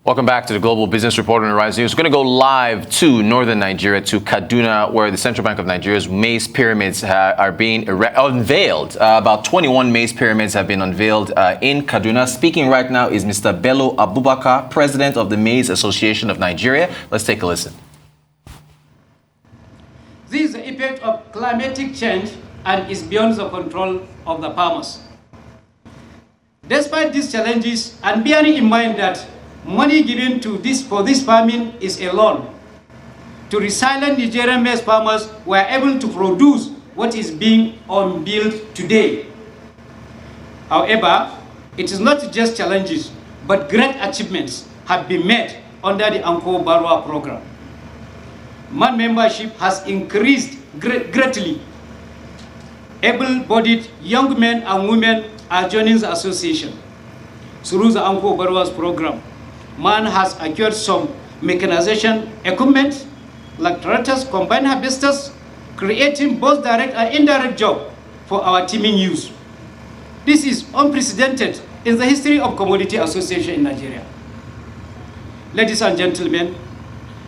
Welcome back to the Global Business Report on Rise News. We're going to go live to northern Nigeria, to Kaduna, where the Central Bank of Nigeria's maize pyramids are being unveiled. About 21 maize pyramids have been unveiled in Kaduna. Speaking right now is Mr. Bello Abubakar, President of the Maize Association of Nigeria. Let's take a listen. This is the effect of climatic change and is beyond the control of the farmers. Despite these challenges, and bearing in mind that money given for this farming is a loan, to resilient Nigerian maize farmers were able to produce what is being unveiled today. However, it is not just challenges, but great achievements have been made under the Anko Barwa program. Man membership has increased greatly. Able-bodied young men and women are joining the association. Through the Anko Barwa's program, man has acquired some mechanization equipment like tractors, combine harvesters, creating both direct and indirect jobs for our teaming youth. This is unprecedented in the history of commodity association in Nigeria. Ladies and gentlemen,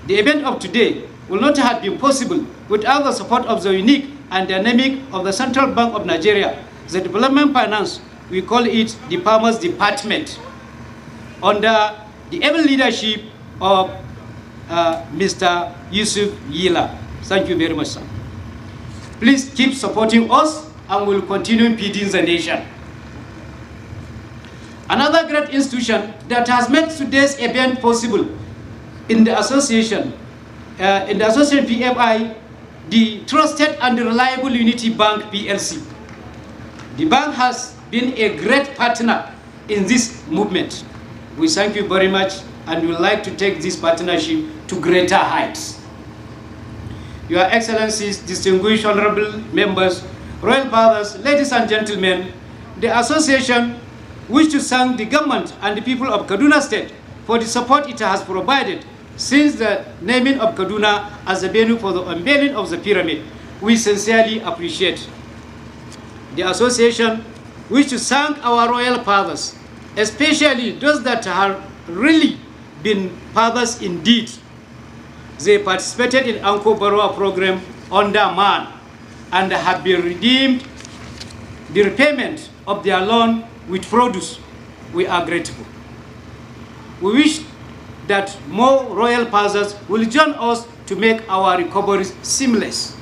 the event of today will not have been possible without the support of the unique and dynamic of the Central Bank of Nigeria, the Development Finance, we call it the Farmers Department, under the able leadership of Mr. Yusuf Yila. Thank you very much, sir. Please keep supporting us and we'll continue feeding the nation. Another great institution that has made today's event possible in the association, PFI, the Trusted and Reliable Unity Bank PLC. The bank has been a great partner in this movement. We thank you very much and we would like to take this partnership to greater heights. Your Excellencies, distinguished honorable members, royal fathers, ladies and gentlemen, the association wishes to thank the government and the people of Kaduna State for the support it has provided since the naming of Kaduna as the venue for the unveiling of the pyramid. We sincerely appreciate. The association wishes to thank our royal fathers, especially those that have really been fathers indeed. They participated in Anko Barwa program under man and have been redeemed the repayment of their loan with produce. We are grateful. We wish that more royal fathers will join us to make our recoveries seamless.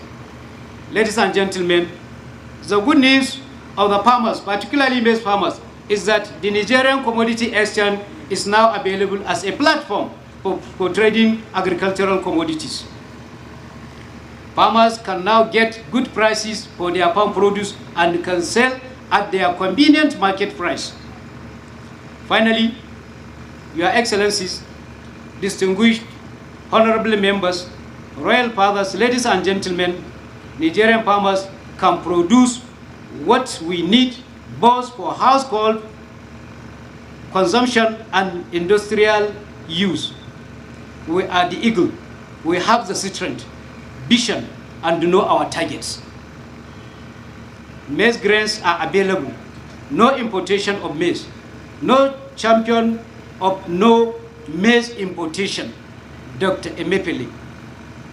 Ladies and gentlemen, the good news of the farmers, particularly maize farmers, is that the Nigerian Commodity Exchange is now available as a platform for trading agricultural commodities. Farmers can now get good prices for their farm produce and can sell at their convenient market price. Finally, Your Excellencies, distinguished honorable members, royal fathers, ladies and gentlemen, Nigerian farmers can produce what we need both for household consumption and industrial use. We are the eagle. We have the strength, vision, and know our targets. Maize grains are available. No importation of maize. No champion of no maize importation. Dr. Emepele,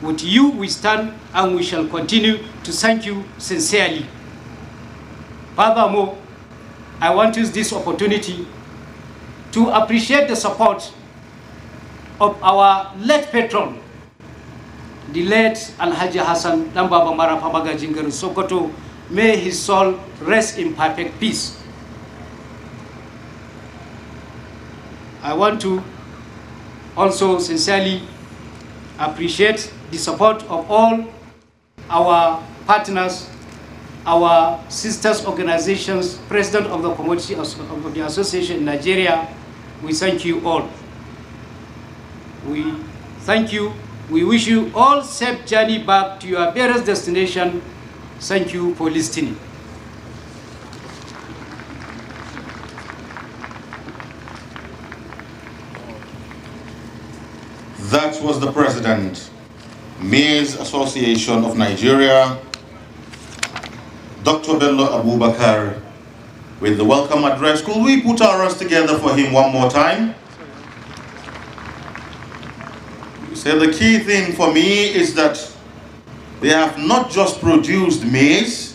with you we stand and we shall continue to thank you sincerely. Furthermore, I want to use this opportunity to appreciate the support of our late patron, the late Alhaji Hassan Dambaba Mara Pamaga Jingaru Sokoto. May his soul rest in perfect peace. I want to also sincerely appreciate the support of all our partners, our sisters organizations, president of the Commodity of the Association in Nigeria. We thank you all. We thank you. We wish you all safe journey back to your various destination. Thank you for listening. That was the President, Maize Association of Nigeria, Dr. Bello Abubakar, with the welcome address. Could we put our hands together for him one more time? So the key thing for me is that they have not just produced maize,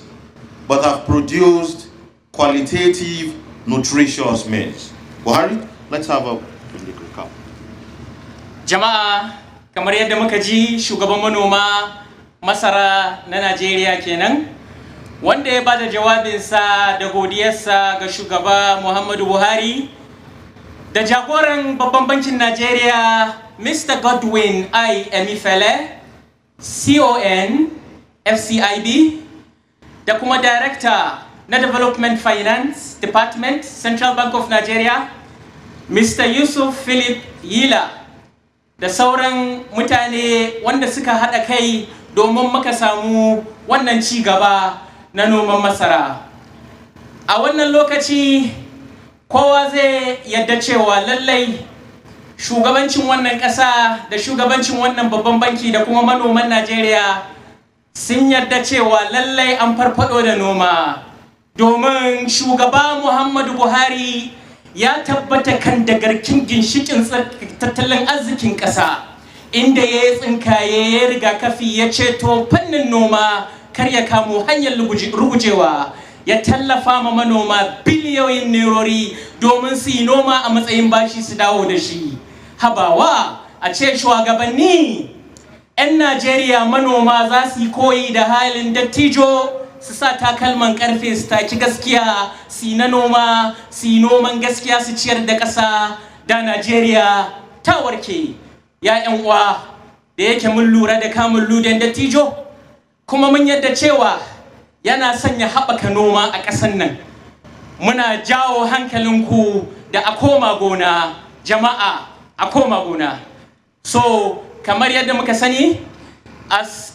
but have produced qualitative, nutritious maize. Buhari, let's have a recap. Jama'a, kamar yadda muka ji shugaban manoma masara na Najeriya kenan, wanda ya bada jawabinsa da godiyarsa ga shugaba Muhammadu Buhari da jagoran babban bankin Najeriya Mr. Godwin I. Emefiele, CON, FCIB, da kuma Director na Development Finance Department, Central Bank of Nigeria, Mr. Yusuf Philip Yila, da sauran mutane wanda suka haɗa kai domin muka samu wannan ci gaba na noman masara. A wannan lokaci kowa zai yadda cewa lallai shugabancin wannan ƙasa da shugabancin wannan babban banki da kuma manoman Najeriya sun yadda cewa lallai an farfado da noma, domin shugaba Muhammadu Buhari ya tabbata kan dagarkin ginshikin tattalin arzikin ƙasa, inda ya tsinkaye ya rigakafi ya ceto fannin noma kar ya kamo hanyar rugujewa, ya tallafa ma manoma biliyoyin nerori domin su yi noma a matsayin bashi su dawo da shi. Habawa a ce shugabanni 'yan Najeriya manoma za su yi koyi da halin dattijo, su sa takalman karfe su taki gaskiya, su yi na noma, su yi noman gaskiya, su ciyar da ƙasa da Najeriya ta warke. Ya 'yan uwa, da yake mun lura da kamun luden dattijo kuma mun yadda cewa yana sanya haɓaka noma a ƙasar nan, muna jawo hankalinku da a koma gona, jama'a a koma gona. So kamar yadda muka sani, as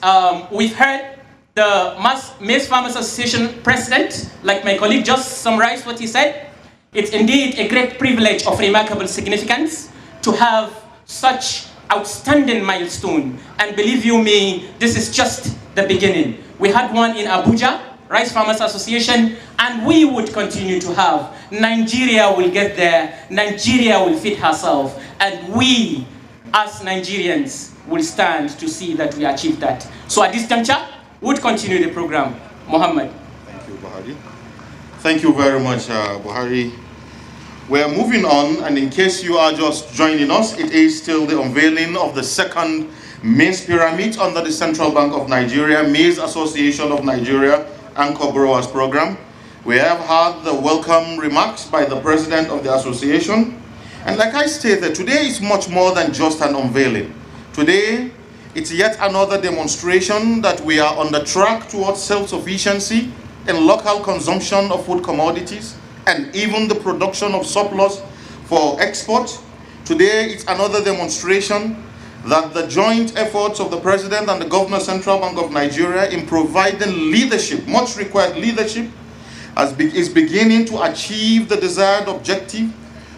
we've heard the Maize Farmers Association president, like my colleague just summarized what he said, it's indeed a great privilege of remarkable significance to have such outstanding milestone. And believe you me, this is just the beginning. We had one in Abuja, Rice Farmers Association, and we would continue to have. Nigeria will get there, Nigeria will feed herself, and we as Nigerians will stand to see that we achieve that. So at this juncture, would continue the program. Mohammed. Thank you, Buhari. Thank you very much, Buhari. We're moving on, and in case you are just joining us, it is still the unveiling of the second Maize Pyramid under the Central Bank of Nigeria, Maize Association of Nigeria, Anchor Growers Program. We have had the welcome remarks by the President of the Association. And like I stated, today is much more than just an unveiling. Today, it's yet another demonstration that we are on the track towards self-sufficiency in local consumption of food commodities and even the production of surplus for export. Today, it's another demonstration that the joint efforts of the President and the Governor Central Bank of Nigeria in providing leadership, much required leadership, is beginning to achieve the desired objective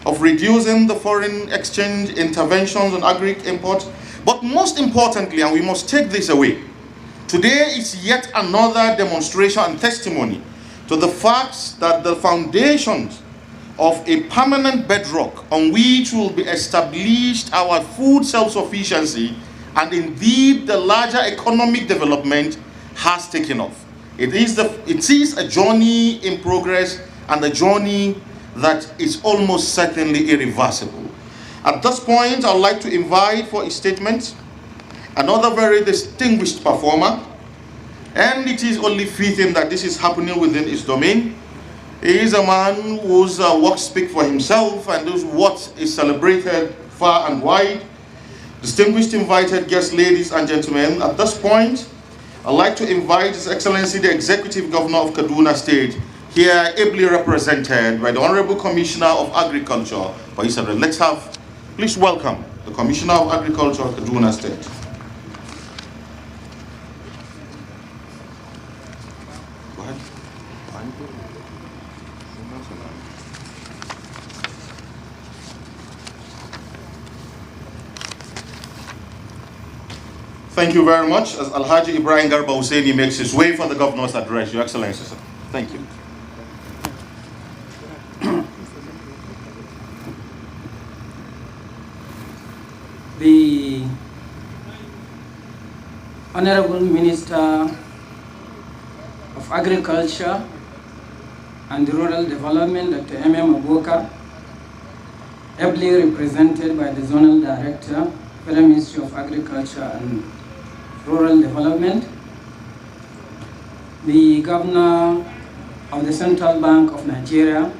of reducing the foreign exchange interventions on agri imports. But most importantly, and we must take this away, today is yet another demonstration and testimony to the facts that the foundations of a permanent bedrock on which will be established our food self-sufficiency and indeed the larger economic development has taken off. It is a journey in progress, and a journey that is almost certainly irreversible. At this point, I'd like to invite for a statement another very distinguished performer, and it is only fitting that this is happening within his domain. He is a man whose works speak for himself, and whose work is celebrated far and wide. Distinguished invited guests, ladies and gentlemen, at this point, I'd like to invite His Excellency the Executive Governor of Kaduna State, here ably represented by the Honorable Commissioner of Agriculture. Let's have, please welcome the Commissioner of Agriculture of Kaduna State. Go ahead. Thank you very much. As Alhaji Ibrahim Garba Husseini makes his way for the Governor's address, Your Excellency, sir. Thank you. The Honorable Minister of Agriculture and Rural Development, Dr. M.M. Aboka, ably represented by the Zonal Director, Federal Ministry of Agriculture and Rural Development, the Governor of the Central Bank of Nigeria,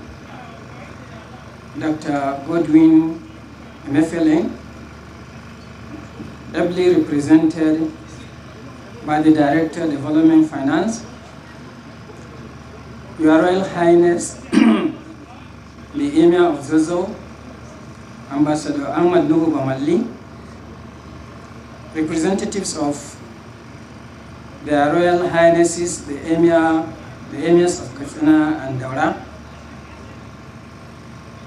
Dr. Godwin Emefiele, ably represented by the Director of Development Finance, Your Royal Highness, the Emir of Zazzau, Ambassador Ahmad Nuhu Bamalli, representatives of their Royal Highnesses, the Emirs of Kaduna and Daura,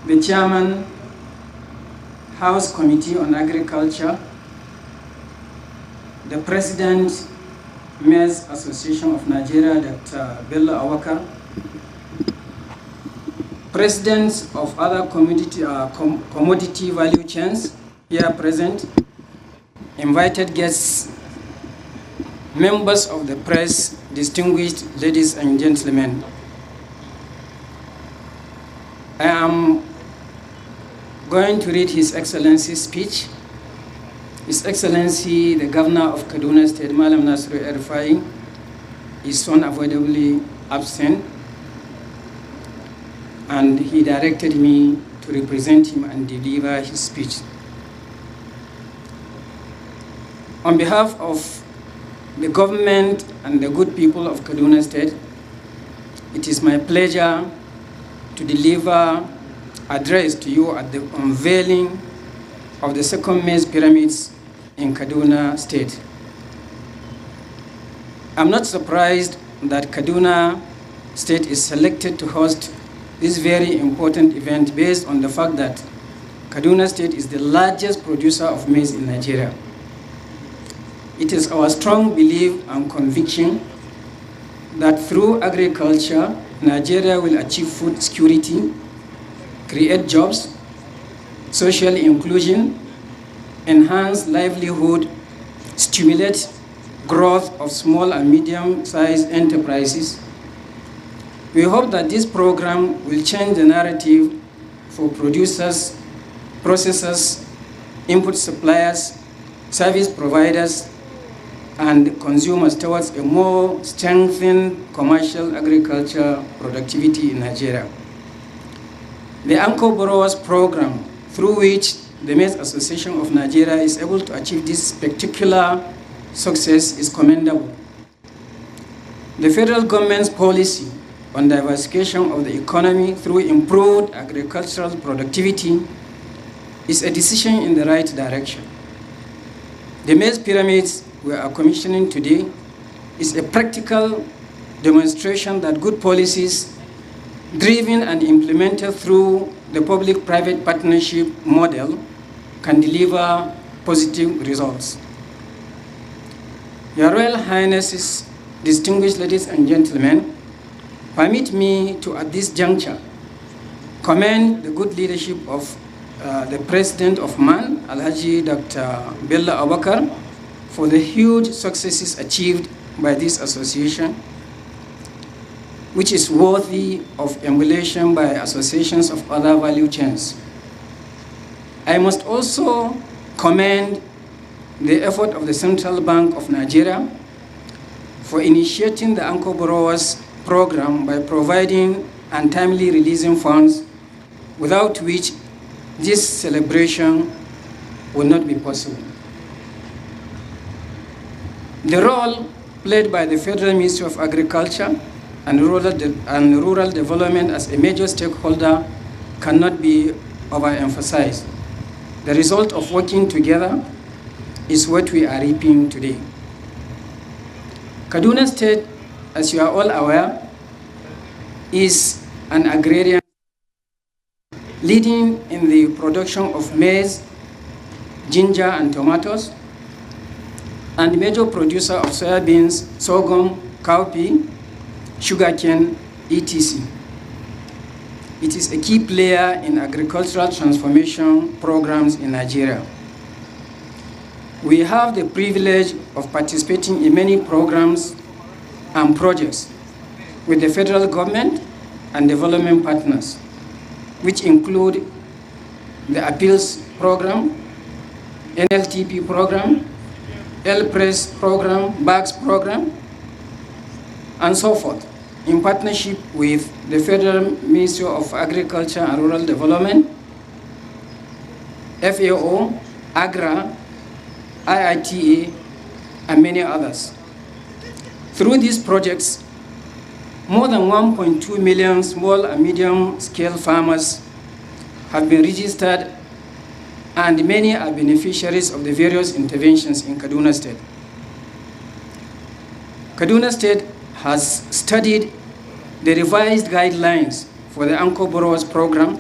the Chairman, House Committee on Agriculture, the President, Maize Association of Nigeria, Dr. Bello Awakar, presidents of other commodity value chains here present, invited guests, members of the press, distinguished ladies and gentlemen. I am going to read His Excellency's speech. His Excellency, the Governor of Kaduna State, Malam Nasiru El-Rufai, is unavoidably absent, and he directed me to represent him and deliver his speech. On behalf of the government and the good people of Kaduna State, it is my pleasure to deliver address to you at the unveiling of the second Maize pyramids in Kaduna State. I'm not surprised that Kaduna State is selected to host this very important event based on the fact that Kaduna State is the largest producer of maize in Nigeria. It is our strong belief and conviction that through agriculture, Nigeria will achieve food security, create jobs, social inclusion, enhance livelihood, stimulate growth of small and medium-sized enterprises. We hope that this program will change the narrative for producers, processors, input suppliers, service providers, and consumers towards a more strengthened commercial agriculture productivity in Nigeria. The Anchor Borrowers Program, through which the Maize Association of Nigeria is able to achieve this spectacular success, is commendable. The federal government's policy on diversification of the economy through improved agricultural productivity is a decision in the right direction. The Maize pyramids we are commissioning today is a practical demonstration that good policies driven and implemented through the public-private partnership model can deliver positive results. Your Royal Highnesses, distinguished ladies and gentlemen, permit me to, at this juncture, commend the good leadership of the President of MAN, Alhaji Dr. Bello Awakar, for the huge successes achieved by this association, which is worthy of emulation by associations of other value chains. I must also commend the effort of the Central Bank of Nigeria for initiating the Anchor Borrowers Program by providing and timely releasing funds, without which this celebration would not be possible. The role played by the Federal Ministry of Agriculture and Rural Development as a major stakeholder cannot be overemphasized. The result of working together is what we are reaping today. Kaduna State, as you are all aware, is an agrarian leading in the production of maize, ginger, and tomatoes, and major producer of soybeans, sorghum, cowpea, sugarcane, etc. It is a key player in agricultural transformation programs in Nigeria. We have the privilege of participating in many programs and projects with the federal government and development partners, which include the Appeals Program, NLTP Program, LPRESS Program, BACS Program, and so forth, in partnership with the Federal Ministry of Agriculture and Rural Development, FAO, AGRA, IITA, and many others. Through these projects, more than 1.2 million small and medium-scale farmers have been registered, and many are beneficiaries of the various interventions in Kaduna State. Kaduna State has studied the revised guidelines for the Anchor Borrowers Program,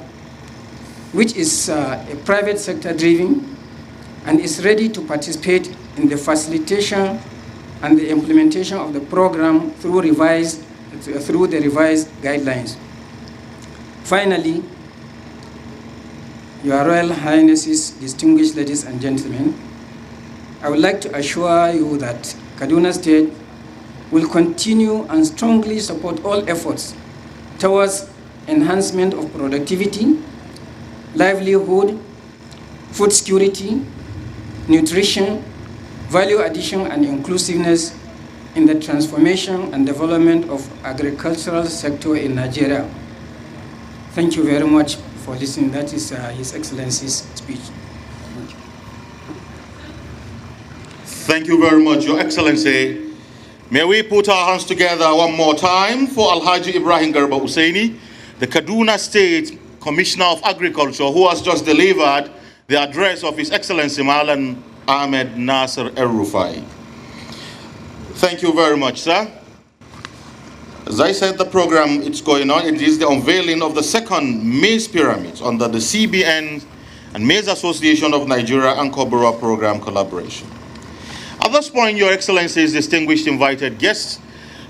which is a private sector driven, and is ready to participate in the facilitation and the implementation of the program through the revised guidelines. Finally, Your Royal Highnesses, distinguished ladies and gentlemen, I would like to assure you that Kaduna State will continue and strongly support all efforts towards enhancement of productivity, livelihood, food security, nutrition, value addition, and inclusiveness in the transformation and development of agricultural sector in Nigeria. Thank you very much for listening. That is His Excellency's speech. Thank you very much, Your Excellency. May we put our hands together one more time for Alhaji Ibrahim Garba Hussaini, the Kaduna State Commissioner of Agriculture, who has just delivered the address of His Excellency Malan Ahmed Nasser El-Rufai. Thank you very much, sir. As I said, the program it's going on. It is the unveiling of the second Maize Pyramid under the CBN and Maize Association of Nigeria and Cobra Program collaboration. At this point, Your Excellencies, distinguished invited guests,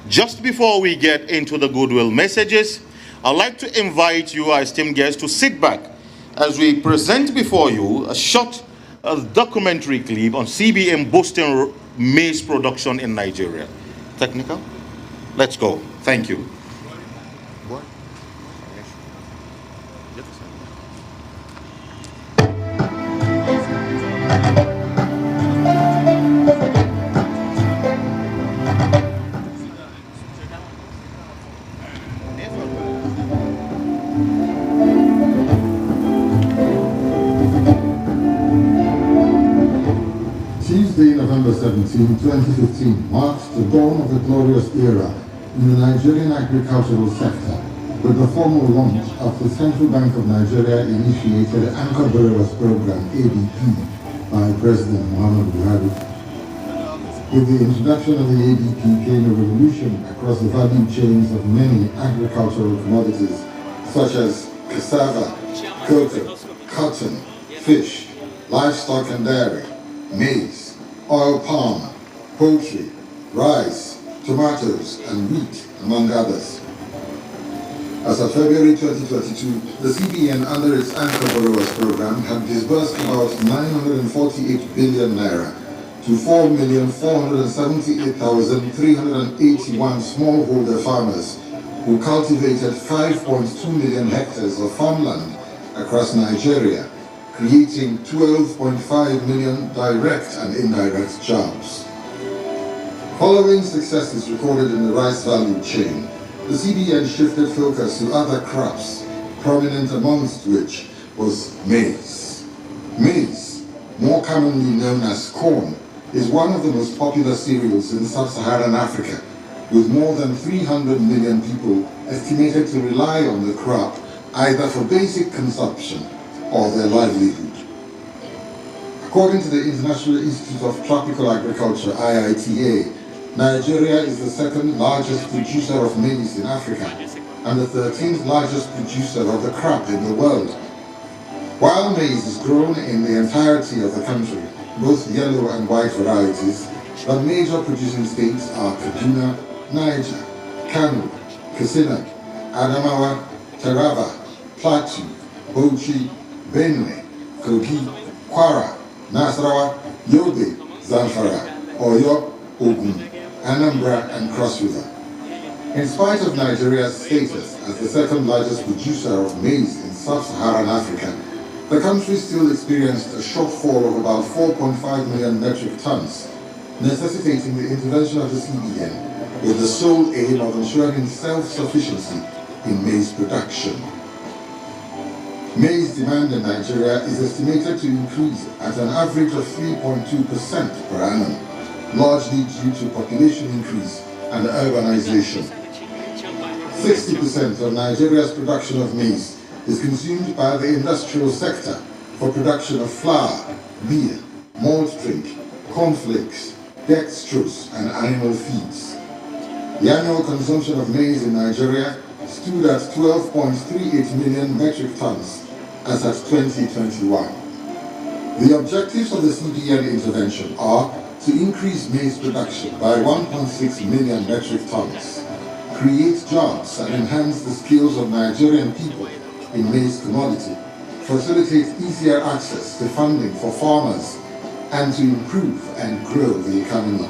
just before we get into the goodwill messages, I'd like to invite you, our esteemed guests, to sit back as we present before you a short documentary clip on CBN boosting maize production in Nigeria. Technical? Let's go. Thank you. Tuesday, November 17, 2015 marks the dawn of a glorious era in the Nigerian agricultural sector with the formal launch of the Central Bank of Nigeria initiated Anchor Borrowers Program, ABP, by President Buhari. With the introduction of the ABP came a revolution across the value chains of many agricultural commodities such as cassava, cocoa, cotton, fish, livestock and dairy, maize, oil palm, poultry, rice, tomatoes, and wheat, among others. As of February 2022, the CBN, under its Anchor Borrowers Program, had disbursed about 948 billion naira to 4,478,381 smallholder farmers who cultivated 5.2 million hectares of farmland across Nigeria, creating 12.5 million direct and indirect jobs. Following successes recorded in the rice value chain, the CBN shifted focus to other crops, prominent amongst which was maize. Maize, more commonly known as corn, is one of the most popular cereals in sub-Saharan Africa, with more than 300 million people estimated to rely on the crop either for basic consumption or their livelihood. According to the International Institute of Tropical Agriculture, IITA, Nigeria is the second largest producer of maize in Africa and the 13th largest producer of the crop in the world. While maize is grown in the entirety of the country, both yellow and white varieties, the major producing states are Kaduna, Niger, Kano, Katsina, Adamawa, Taraba, Plateau, Bauchi, Benue, Kogi, Kwara, Nasarawa, Yobe, Zamfara, Oyo, Ogun, Anambra, and Cross River. In spite of Nigeria's status as the second largest producer of maize in sub-Saharan Africa, the country still experienced a shortfall of about 4.5 million metric tons, necessitating the intervention of the CBN with the sole aim of ensuring self-sufficiency in maize production. Maize demand in Nigeria is estimated to increase at an average of 3.2% per annum, largely due to population increase and urbanization. 60% of Nigeria's production of maize is consumed by the industrial sector for production of flour, beer, malt drink, cornflakes, dextrose, and animal feeds. The annual consumption of maize in Nigeria stood at 12.38 million metric tons as at 2021. The objectives of the CBN intervention are to increase maize production by 1.6 million metric tons, create jobs and enhance the skills of Nigerian people in maize commodity, facilitate easier access to funding for farmers, and to improve and grow the economy.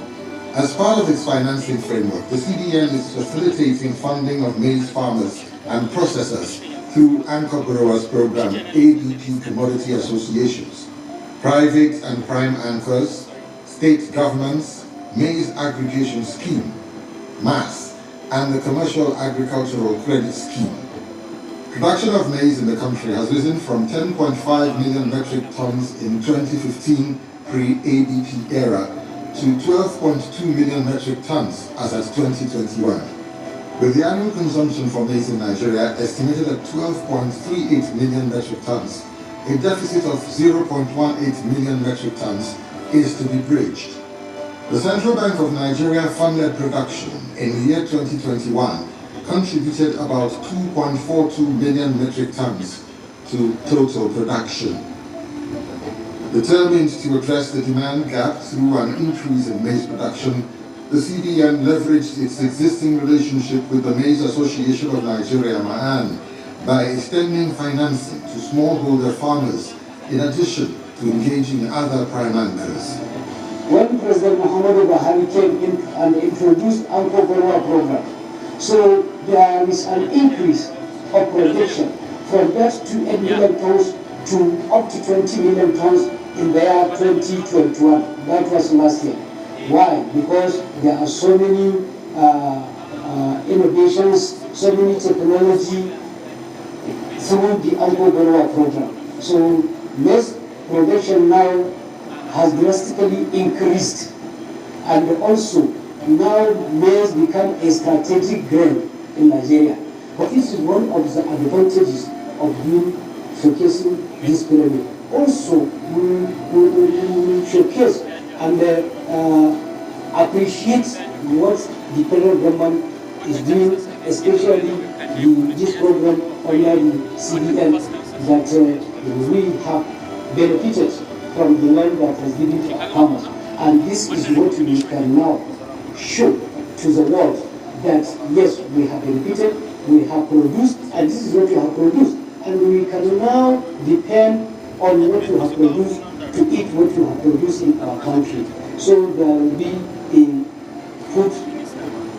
As part of its financing framework, the CBN is facilitating funding of maize farmers and processors through Anchor Growers Program ABP Commodity Associations, private and prime anchors, state governments, Maize Aggregation Scheme, MAS, and the Commercial Agricultural Credit Scheme. Production of maize in the country has risen from 10.5 million metric tons in 2015 pre-ABP era to 12.2 million metric tons as at 2021, with the annual consumption for maize in Nigeria estimated at 12.38 million metric tons. A deficit of 0.18 million metric tons is to be bridged. The Central Bank of Nigeria funded production in the year 2021 contributed about 2.42 million metric tons to total production. Determined to address the demand gap through an increase in maize production, the CBN leveraged its existing relationship with the Maize Association of Nigeria, MAAN, by extending financing to smallholder farmers in addition to engaging other prime anchors. When President Buhari came in and introduced agro program, so there is an increase of production from that to 8 million tons to up to 20 million tons in the year 2021. That was last year. Why? Because there are so many innovations, so many technology through the agro program. So maize production now has drastically increased, and also now maize become a strategic grain in Nigeria. But this is one of the advantages of being showcasing this pyramid. Also, we showcase and appreciate what the federal government is doing, especially this program under the CBN, that we have benefited from the land that was given to our farmers. And this is what we can now show to the world, that yes, we have benefited, we have produced, and this is what we have produced. And we can now depend on what we have produced to eat what we have produced in our country. So there will be a food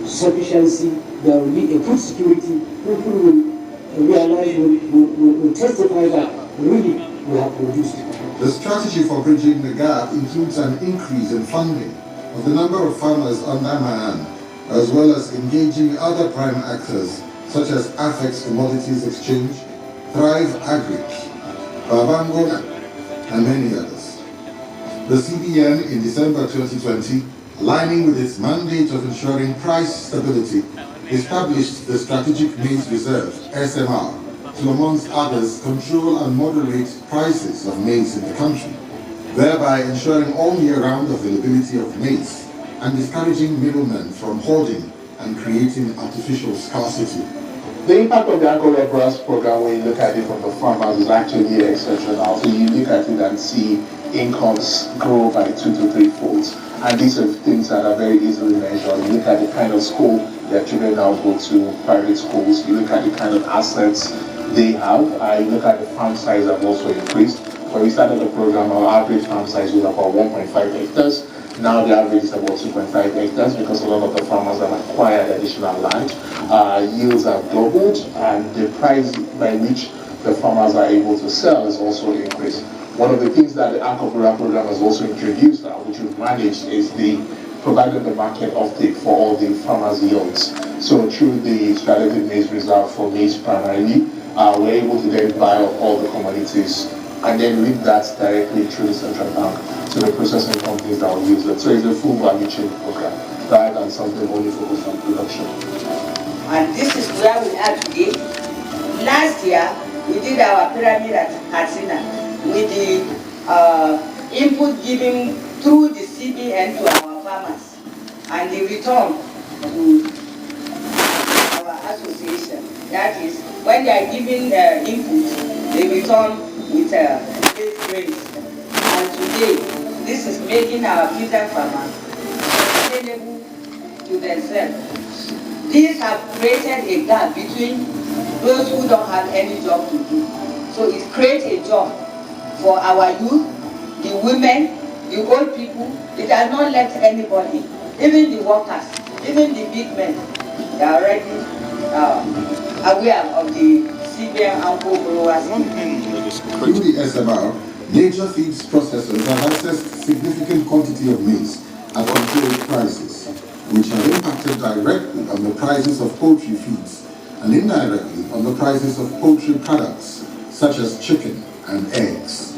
sufficiency, there will be a food security. People will realize, will testify that really we have produced. The strategy for bridging the gap includes an increase in funding of the number of farmers under MAAN, as well as engaging other prime actors such as Afex Commodities Exchange, Thrive Agric, Babangona, and many others. The CBN in December 2020, aligning with its mandate of ensuring price stability, established the Strategic Maize Reserve, SMR, to, amongst others, control and moderate prices of maize in the country, thereby ensuring all year-round availability of maize and discouraging middlemen from hoarding and creating artificial scarcity. The impact of the agro-laborers program, when you look at it from the farmers, is actually exceptional. So you look at it and see incomes grow by 2 to 3 folds. And these are things that are very easily measured. You look at the kind of school their children now go to, private schools. You look at the kind of assets they have. I look at the farm size have also increased. When we started the program, our average farm size was about 1.5 hectares. Now the average is about 2.5 hectares because a lot of the farmers have acquired additional land. Yields have doubled, and the price by which the farmers are able to sell is also increased. One of the things that the agro program has also introduced, which we've managed, is providing the market offtake for all the farmers' yields. So through the strategic maize reserve for maize primarily, we're able to then buy up all the commodities and then link that directly through the central bank to the processing companies that will use it. So it's a full value chain program rather than something only focused on production. And this is where we are today. Last year, we did our pyramid at Kaduna with the input given through the CBN to our farmers and the return to our association. That is, when they are giving input, they return with base grains. And today, this is making our peasant farmers sustainable to themselves. These have created a gap between those who don't have any job to do. So it creates a job for our youth, the women, the old people. It has not left anybody, even the workers, even the big men. They are already aware of the CBN and growers. Through the SMR, major feeds processors have accessed significant quantity of maize at controlled prices, which have impacted directly on the prices of poultry feeds and indirectly on the prices of poultry products such as chicken and eggs.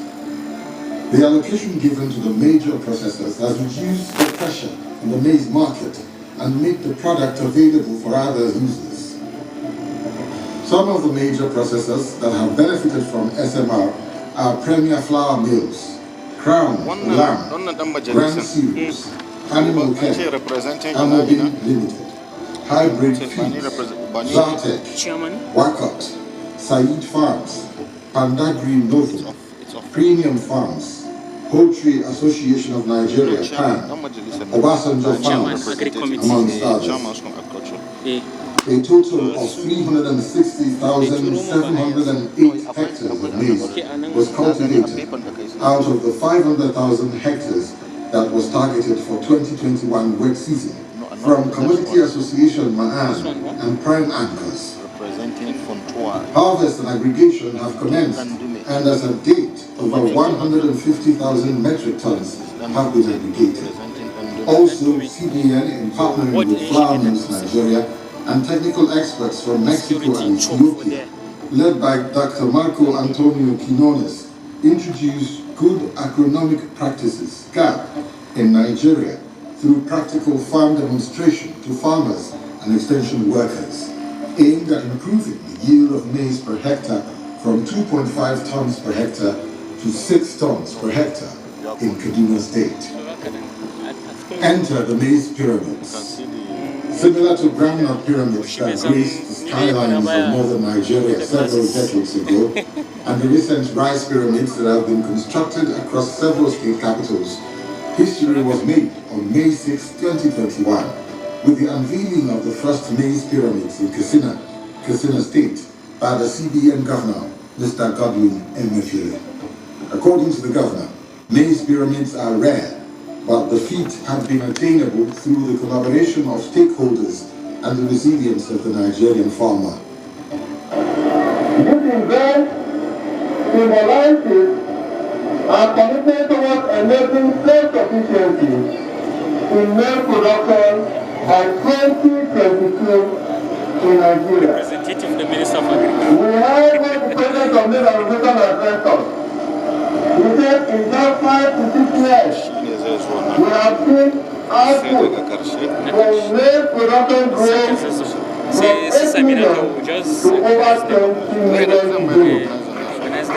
The allocation given to the major processors has reduced the pressure in the maize market and made the product available for other users. Some of the major processors that have benefited from SMR are Premier Flour Mills, Crown, Lamb, Grand Cereals, Animal Care, Amobin Limited, Hybrid Feeds, Zartec, Wakot, Said Farms, Panda Green Northern, Premium Farms, Poultry Association of Nigeria, PAN, Obasanjo Farms, amongst others. A total of 360,708 hectares of maize was cultivated out of the 500,000 hectares that was targeted for 2021 wet season from Commodity Association Ma'an and Prime Anchors. Harvest and aggregation have commenced, and as of date, over 150,000 metric tons have been aggregated. Also, CBN, in partnering with Flour Mills Nigeria and technical experts from Mexico and Ethiopia, led by Dr. Marco Antonio Quinones, introduced Good Agronomic Practices, GAP, in Nigeria through practical farm demonstration to farmers and extension workers, aimed at improving the yield of maize per hectare from 2.5 tons per hectare to 6 tons per hectare in Kaduna State. Enter the maize pyramids. Similar to groundnut pyramids that graced the skylines of northern Nigeria several decades ago, and the recent rice pyramids that have been constructed across several state capitals, history was made on May 6, 2021, with the unveiling of the first maize pyramids in Katsina State, by the CBN Governor, Mr. Goodwill. According to the Governor, maize pyramids are rare, but the feat have been attainable through the collaboration of stakeholders and the resilience of the Nigerian farmer. This event symbolizes our commitment towards enabling self-sufficiency in maize production by 2022 in Nigeria. Representative of the Minister of Agriculture. We have the President of the Organization addressed us. He said in just 5 to 6 years, we have seen output from maize production growth from 8 million to over 20 million today. This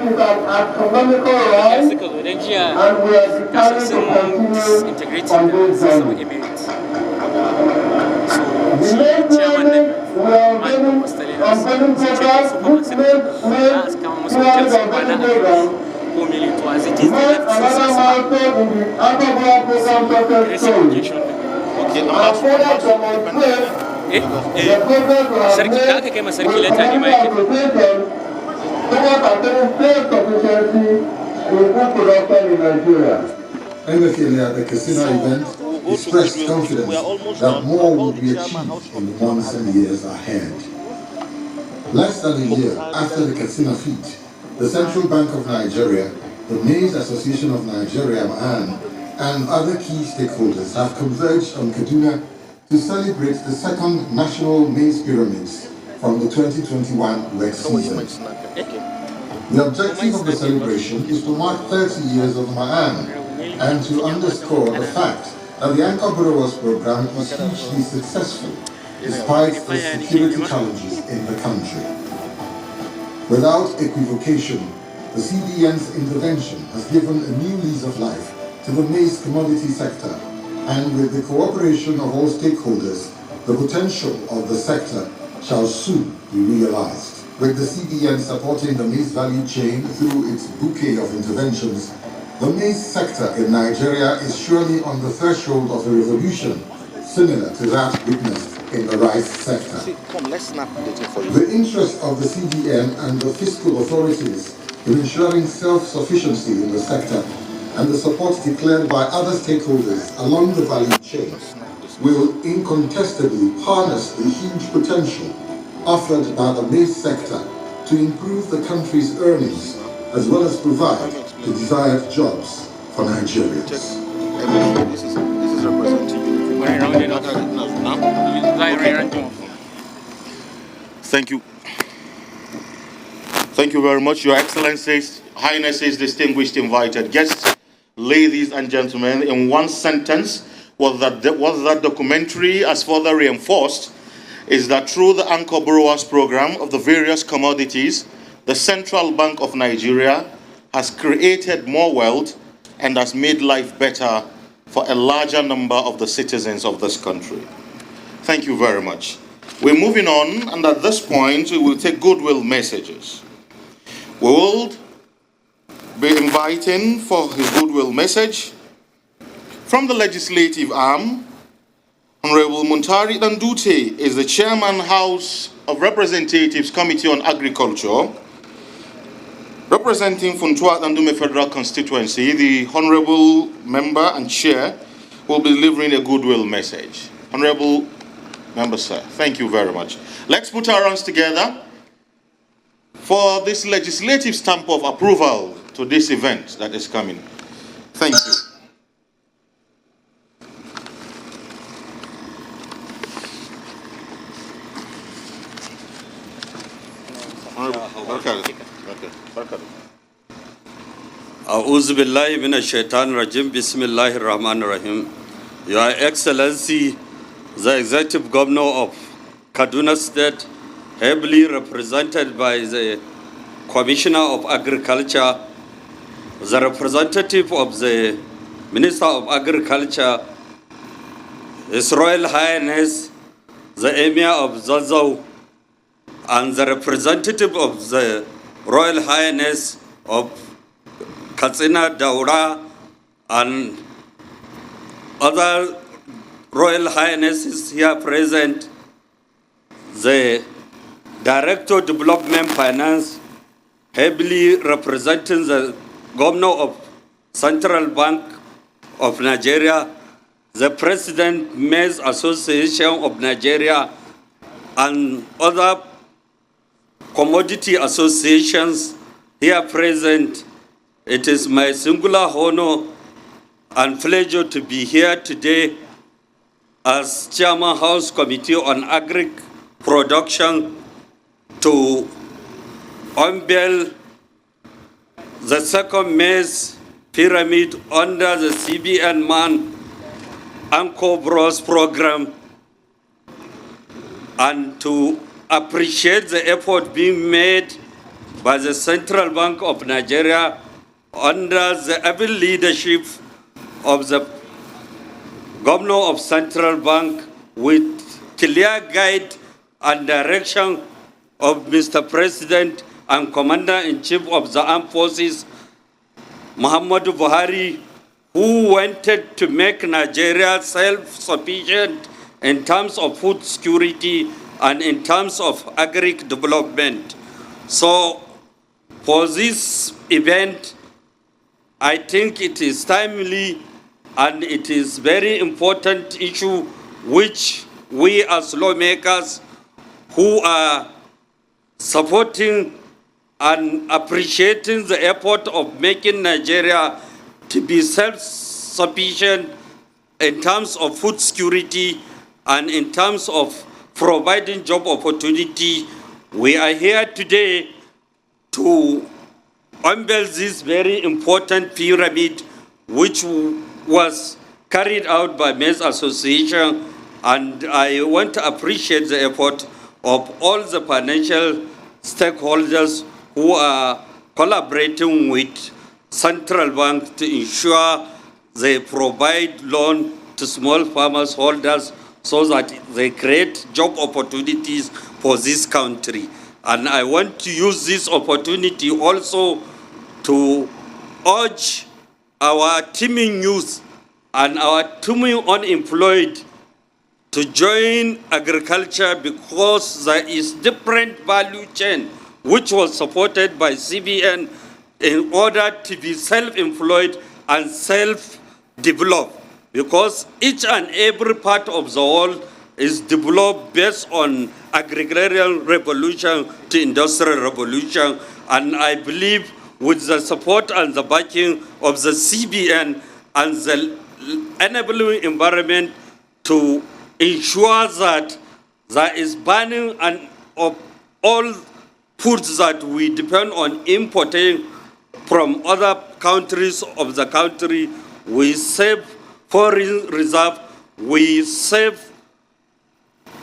is an astronomical rise, and we are determined to continue on this journey. The main pyramid we are unveiling programs which make maize pyramid unveiling program mark another milestone in the agro program success story, and further demonstrate the progress we have made with economic associations towards attaining self-sufficiency in food production in Nigeria. Emefiele at the Kasina event expressed confidence that more will be achieved in the months and years ahead. Less than a year after the Katsina feat, the Central Bank of Nigeria, the Maize Association of Nigeria, and other key stakeholders have converged on Kaduna to celebrate the second national maize pyramids from the 2021 wet season. The objective of the celebration is to mark 30 years of Ma'an and to underscore the fact that the Anchor Borrowers program is hugely successful despite the security challenges in the country. Without equivocation, the CBN's intervention has given a new lease of life to the maize commodity sector, and with the cooperation of all stakeholders, the potential of the sector shall soon be realized. With the CBN supporting the maize value chain through its bouquet of interventions, the maize sector in Nigeria is surely on the threshold of a revolution similar to that witnessed in the rice sector. The interest of the CBN and the fiscal authorities in ensuring self-sufficiency in the sector and the support declared by other stakeholders along the value chain will incontestably harness the huge potential offered by the maize sector to improve the country's earnings as well as provide the desired jobs for Nigerians. This is representing you. Thank you. Thank you very much, Your Excellencies, Highnesses, distinguished invited guests, ladies and gentlemen. In one sentence, what that documentary has further reinforced is that through the Anchor Borrowers program of the various commodities, the Central Bank of Nigeria has created more wealth and has made life better for a larger number of the citizens of this country. Thank you very much. We're moving on, and at this point, we will take goodwill messages. We will be inviting for his goodwill message from the legislative arm. Honorable Muntari Dandute is the Chairman House of Representatives Committee on Agriculture. Representing Funtua Dandume Federal Constituency, the Honorable Member and Chair will be delivering a goodwill message. Honorable Member, sir, thank you very much. Let's put our hands together for this legislative stamp of approval to this event that is coming. Thank you. A'udhu billahi minash shaitanir rajim. Bismillahir rahmanir rahim. Your Excellency, the Executive Governor of Kaduna State, heavily represented by the Commissioner of Agriculture, the representative of the Minister of Agriculture, His Royal Highness, the Emir of Zazzau, and the representative of the Royal Highness of Katsina Daura, and other Royal Highnesses here present, the Director of Development Finance, heavily representing the Governor of Central Bank of Nigeria, the President Maize Association of Nigeria, and other commodity associations here present. It is my singular honor and pleasure to be here today as Chairman House Committee on Agric Production to unveil the second maize pyramid under the CBN Man Anchor Bros program, and to appreciate the effort being made by the Central Bank of Nigeria under the able leadership of the Governor of Central Bank, with clear guide and direction of Mr. President and Commander-in-Chief of the Armed Forces, Muhammadu Buhari, who wanted to make Nigeria self-sufficient in terms of food security and in terms of agric development. So for this event, I think it is timely and it is very important issue which we as lawmakers who are supporting and appreciating the effort of making Nigeria to be self-sufficient in terms of food security and in terms of providing job opportunity. We are here today to unveil this very important pyramid which was carried out by Maize Association, and I want to appreciate the effort of all the financial stakeholders who are collaborating with Central Bank to ensure they provide loan to small farmers holders so that they create job opportunities for this country. And I want to use this opportunity also to urge our teeming youth and our teeming unemployed to join agriculture, because there is different value chain which was supported by CBN in order to be self-employed and self-developed, because each and every part of the world is developed based on agrarian revolution to industrial revolution. And I believe with the support and the backing of the CBN and the enabling environment to ensure that there is banning and of all foods that we depend on importing from other countries of the country, we save foreign reserve, we save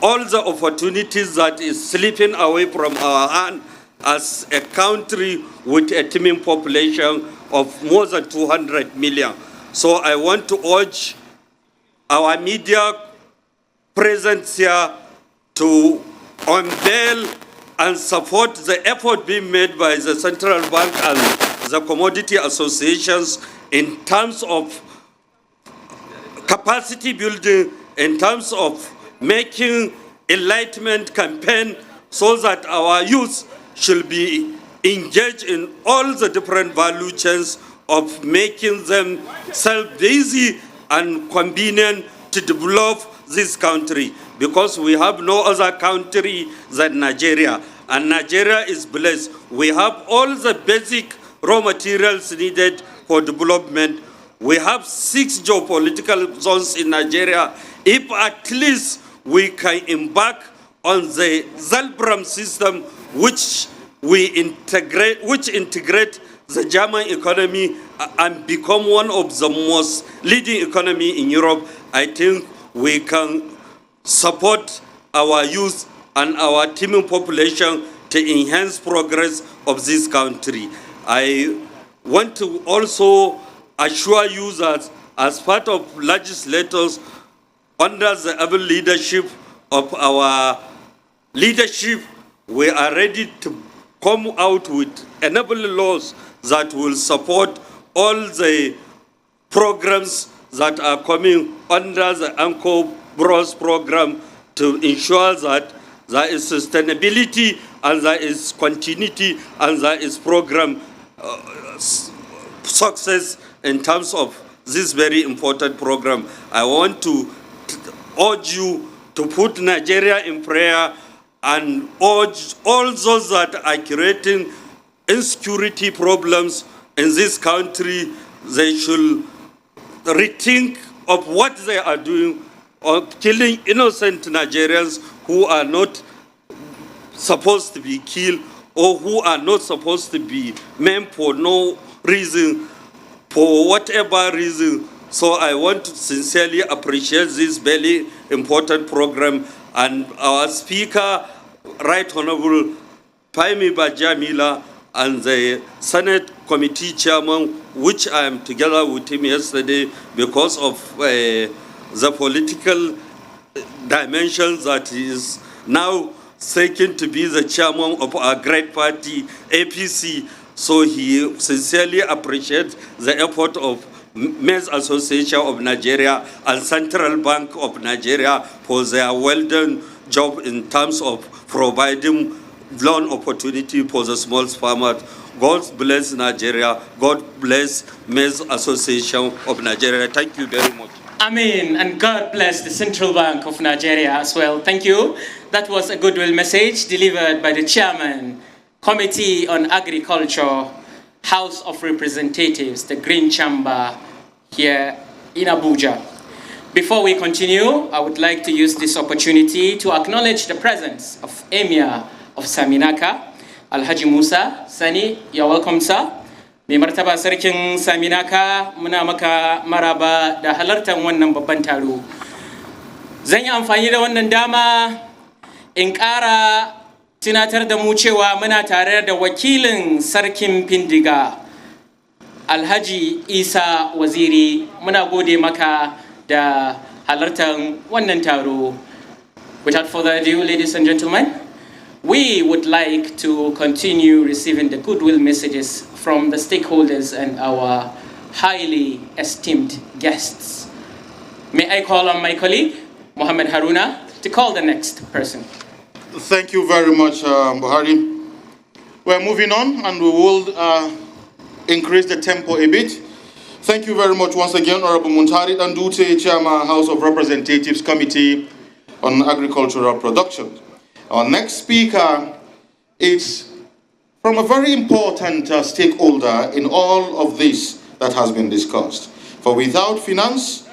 all the opportunities that is slipping away from our hand as a country with a teeming population of more than 200 million. So I want to urge our media presence here to unveil and support the effort being made by the Central Bank and the commodity associations in terms of capacity building, in terms of making enlightenment campaign so that our youth should be engaged in all the different value chains of making them self-busy and convenient to develop this country, because we have no other country than Nigeria, and Nigeria is blessed. We have all the basic raw materials needed for development. We have 6 geopolitical zones in Nigeria. If at least we can embark on the Zalbram system, which integrate the German economy and become one of the most leading economy in Europe, I think we can support our youth and our teeming population to enhance progress of this country. I want to also assure you that as part of legislators under the able leadership of our leadership, we are ready to come out with enabling laws that will support all the programs that are coming under the Anchor Bros program to ensure that there is sustainability and there is continuity and there is program success in terms of this very important program. I want to urge you to put Nigeria in prayer and urge all those that are creating insecurity problems in this country, they should rethink of what they are doing, of killing innocent Nigerians who are not supposed to be killed or who are not supposed to be maimed for no reason, for whatever reason. So I want to sincerely appreciate this very important program, and our Speaker, Right Honorable Paimi Bajamila, and the Senate Committee Chairman, which I am together with him yesterday because of the political dimensions that he is now seeking to be the chairman of our great party, APC. So he sincerely appreciates the effort of Maize Association of Nigeria and Central Bank of Nigeria for their well-done job in terms of providing loan opportunity for the small farmers. God bless Nigeria. God bless Maize Association of Nigeria. Thank you very much. Amen. And God bless the Central Bank of Nigeria as well. Thank you. That was a goodwill message delivered by the Chairman, Committee on Agriculture, House of Representatives, the Green Chamber here in Abuja. Before we continue, I would like to use this opportunity to acknowledge the presence of Emir of Saminaka, Alhaji Musa Sani. You're welcome, sir. Mai martaba sarkin Saminaka, muna maka maraba da halartar wannan babban taro. Zan yi amfani da wannan dama in ƙara tunatar da mu cewa muna tare da wakilin sarkin Findiga, Alhaji Isa Waziri. Muna gode maka da halartar wannan taro. Without further ado, ladies and gentlemen, we would like to continue receiving the goodwill messages from the stakeholders and our highly esteemed guests. May I call on my colleague, Mohammed Haruna, to call the next person. Thank you very much, Buhari. We're moving on and we will increase the tempo a bit. Thank you very much once again, Honorable Muntari Dandute, Chairman, House of Representatives Committee on Agricultural Production. Our next speaker is from a very important stakeholder in all of this that has been discussed. For without finance,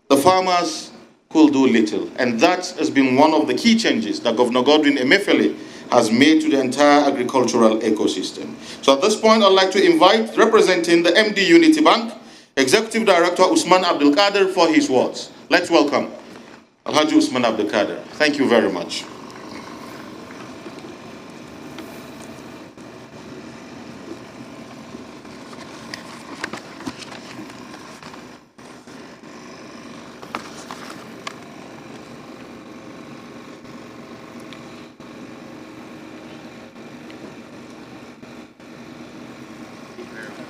the farmers could do little. And that has been one of the key changes that Governor Godwin Emefiele has made to the entire agricultural ecosystem. So at this point, I'd like to invite, representing the MD Unity Bank, Executive Director Usman Abdul Kader for his words. Let's welcome Alhaji Usman Abdul Kader. Thank you very much.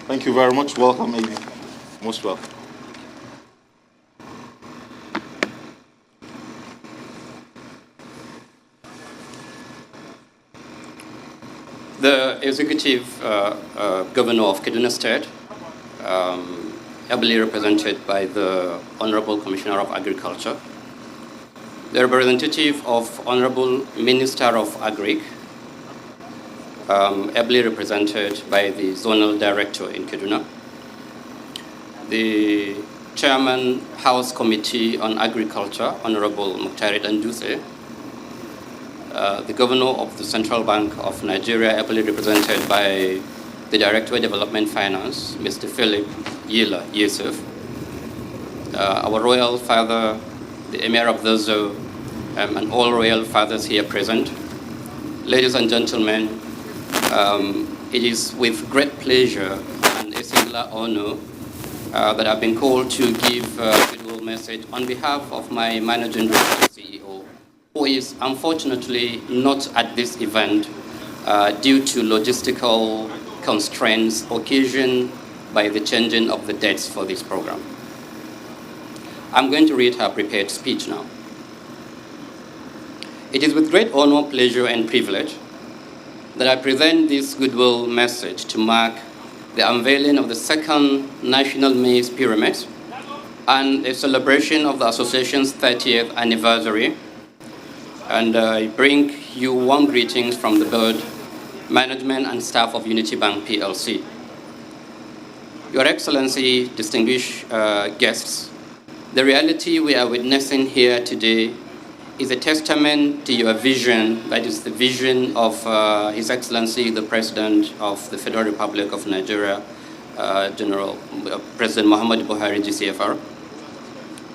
Thank you very much. Welcome, Amy. Most welcome. The Executive Governor of Kaduna State, ably represented by the Honorable Commissioner of Agriculture, the representative of Honorable Minister of Agri, ably represented by the Zonal Director in Kaduna, the Chairman, House Committee on Agriculture, Honorable Mukhtar Danduse, the Governor of the Central Bank of Nigeria, ably represented by the Director of Development Finance, Mr. Philip Yila Yusuf, our Royal Father, the Emir of Zazzau, and all Royal Fathers here present. Ladies and gentlemen, it is with great pleasure and a singular honor that I've been called to give a goodwill message on behalf of my Managing Director CEO, who is unfortunately not at this event due to logistical constraints occasioned by the changing of the dates for this program. I'm going to read her prepared speech now. It is with great honor, pleasure, and privilege that I present this goodwill message to mark the unveiling of the second National Maize Pyramid and a celebration of the association's 30th anniversary. And I bring you warm greetings from the board, management, and staff of Unity Bank PLC. Your Excellency, distinguished guests, the reality we are witnessing here today is a testament to your vision, that is the vision of His Excellency, the President of the Federal Republic of Nigeria, President Muhammadu Buhari, GCFR,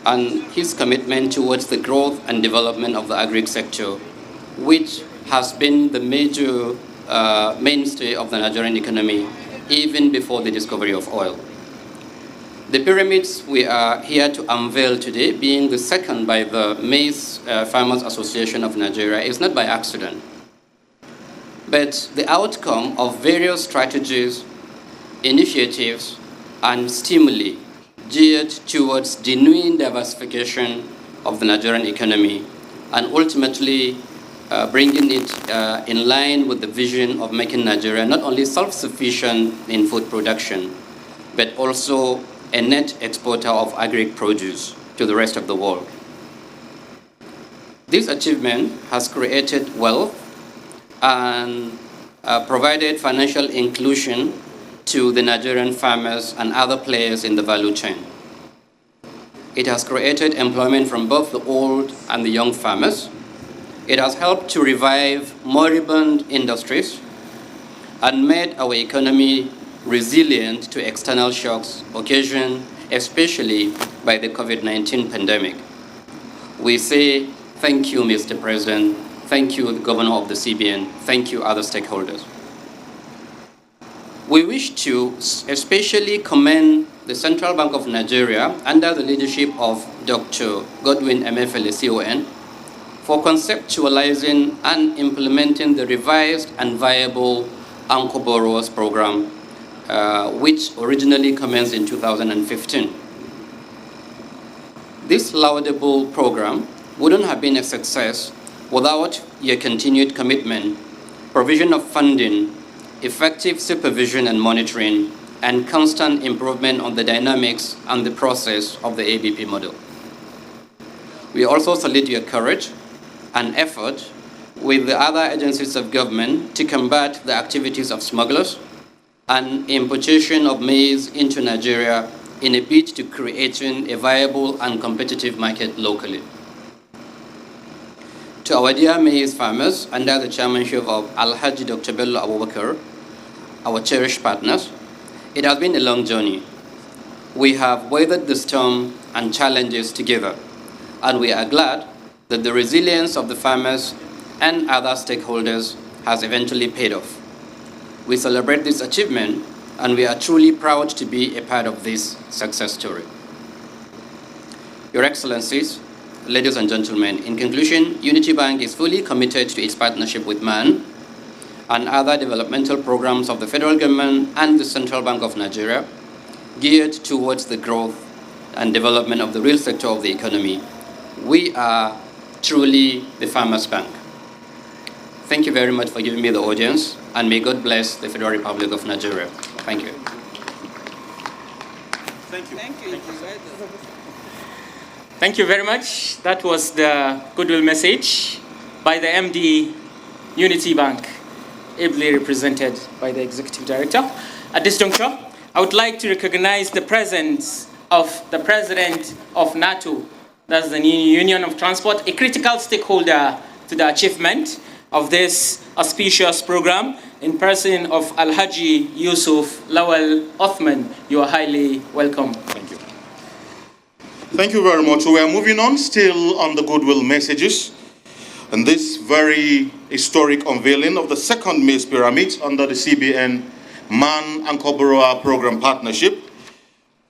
and his commitment towards the growth and development of the agri sector, which has been the major mainstay of the Nigerian economy even before the discovery of oil. The pyramids we are here to unveil today, being the second by the Maize Farmers Association of Nigeria, is not by accident, but the outcome of various strategies, initiatives, and stimuli geared towards genuine diversification of the Nigerian economy and ultimately bringing it in line with the vision of making Nigeria not only self-sufficient in food production, but also a net exporter of agri-produce to the rest of the world. This achievement has created wealth and provided financial inclusion to the Nigerian farmers and other players in the value chain. It has created employment from both the old and the young farmers. It has helped to revive moribund industries and made our economy resilient to external shocks occasioned especially by the COVID-19 pandemic. We say thank you, Mr. President. Thank you, the Governor of the CBN. Thank you, other stakeholders. We wish to especially commend the Central Bank of Nigeria under the leadership of Dr. Godwin Emefiele, CON, for conceptualizing and implementing the revised and viable Anchor Borrowers Program, which originally commenced in 2015. This laudable program wouldn't have been a success without your continued commitment, provision of funding, effective supervision and monitoring, and constant improvement on the dynamics and the process of the ABP model. We also salute your courage and effort with the other agencies of government to combat the activities of smugglers and importation of maize into Nigeria in a bid to creating a viable and competitive market locally. To our dear maize farmers under the chairmanship of Alhaji Dr. Bello Abubakar, our cherished partners, it has been a long journey. We have weathered the storm and challenges together, and we are glad that the resilience of the farmers and other stakeholders has eventually paid off. We celebrate this achievement, and we are truly proud to be a part of this success story. Your Excellencies, ladies and gentlemen, in conclusion, Unity Bank is fully committed to its partnership with MAN and other developmental programs of the federal government and the Central Bank of Nigeria, geared towards the growth and development of the real sector of the economy. We are truly the Farmers' Bank. Thank you very much for giving me the audience, and may God bless the Federal Republic of Nigeria. Thank you. Thank you. Thank you. Thank you very much. That was the goodwill message by the MD, Unity Bank, ably represented by the Executive Director. At this juncture, I would like to recognize the presence of the President of NATO, that's the Union of Transport, a critical stakeholder to the achievement of this auspicious program, in person of Alhaji Yusuf Lawal Othman. You are highly welcome. Thank you. Thank you very much. We are moving on, still on the goodwill messages, and this very historic unveiling of the second Maize Pyramid under the CBN MAN and Cobra program partnership.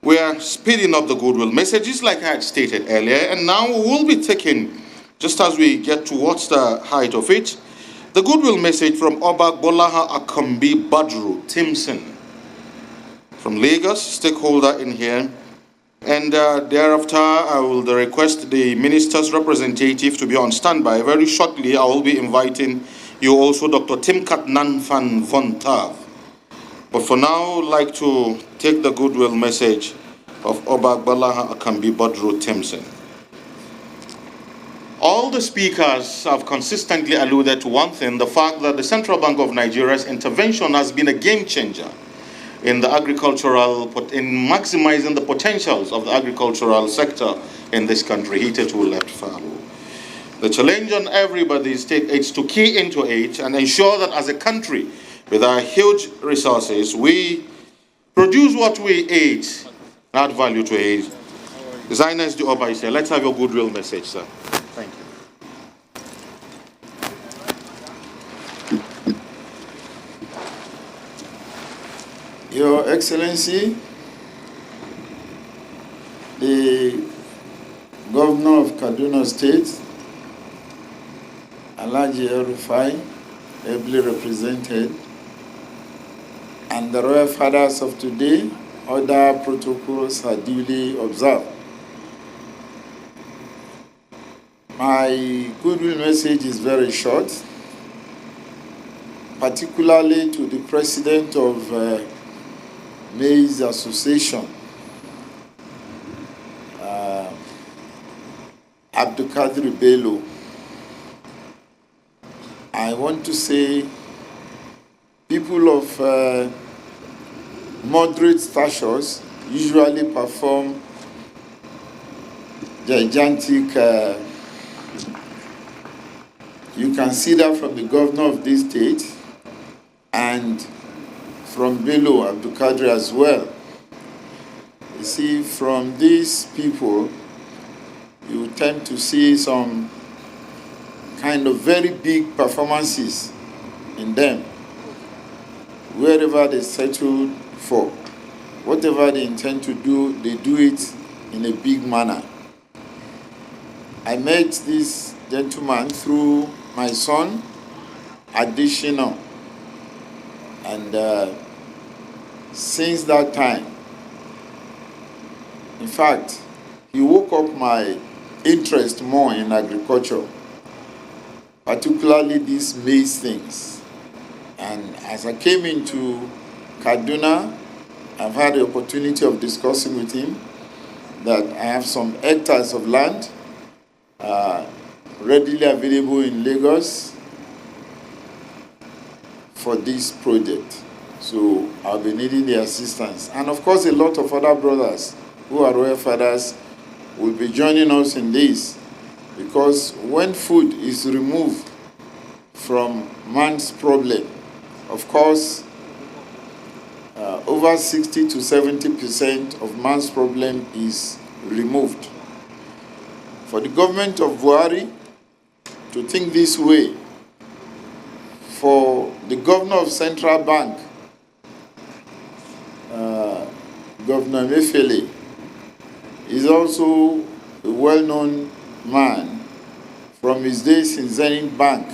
We are speeding up the goodwill messages like I had stated earlier, and now we will be taking, just as we get towards the height of it, the goodwill message from Obak Bolaha Akambi Badru Timson from Lagos, stakeholder in here. And thereafter, I will request the minister's representative to be on standby. Very shortly, I will be inviting you also, Dr. Timkat Nanfan Von Tav. But for now, I'd like to take the goodwill message of Obak Balaha Akambi Badru Timson. All the speakers have consistently alluded to one thing, the fact that the Central Bank of Nigeria's intervention has been a game changer in the in maximizing the potentials of the agricultural sector in this country. Hitherto left fallow. The challenge on everybody is to key into it and ensure that as a country, with our huge resources, we produce what we eat, add value to it. Designers do Oba here. Let's have your goodwill message, sir. Thank you. Your Excellency, the Governor of Kaduna State, Alhaji El-Rufai, ably represented, and the Royal Fathers of today, other protocols are duly observed. My goodwill message is very short, particularly to the president of Maize Association, Abdulkadir Bello. I want to say people of moderate statures usually perform gigantic, you can see that from the governor of this state and from Bello Abdulkadir as well. You see, from these people, you tend to see some kind of very big performances in them. Wherever they settle for, whatever they intend to do, they do it in a big manner. I met this gentleman through my son, Additional, and since that time, in fact, he woke up my interest more in agriculture, particularly these maize things. And as I came into Kaduna, I've had the opportunity of discussing with him that I have some hectares of land readily available in Lagos for this project. So I'll be needing the assistance. And of course, a lot of other brothers who are royal fathers will be joining us in this, because when food is removed from man's problem, of course, over 60 to 70% of man's problem is removed. For the government of Buhari to think this way, for the governor of Central Bank, Governor Mefele, is also a well-known man from his days in Zenith Bank.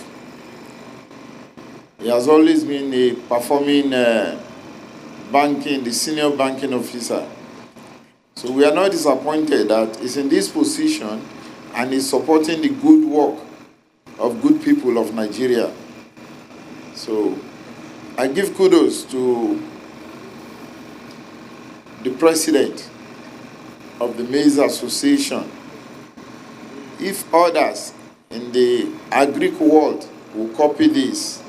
He has always been a performing the senior banking officer. So we are not disappointed that he's in this position and is supporting the good work of good people of Nigeria. So I give kudos to the president of the Maize Association. If others in the agri world will copy this,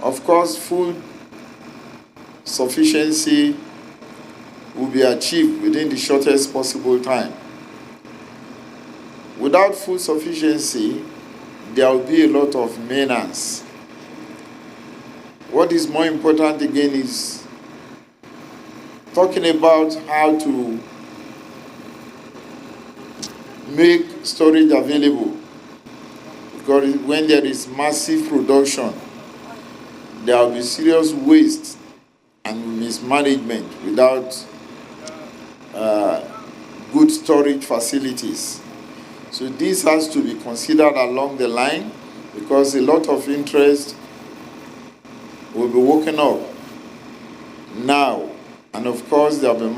of course, food sufficiency will be achieved within the shortest possible time. Without food sufficiency, there will be a lot of maintenance. What is more important again is talking about how to make storage available, because when there is massive production, there will be serious waste and mismanagement without good storage facilities. So this has to be considered along the line, because a lot of interest will be woken up now. And of course, there will be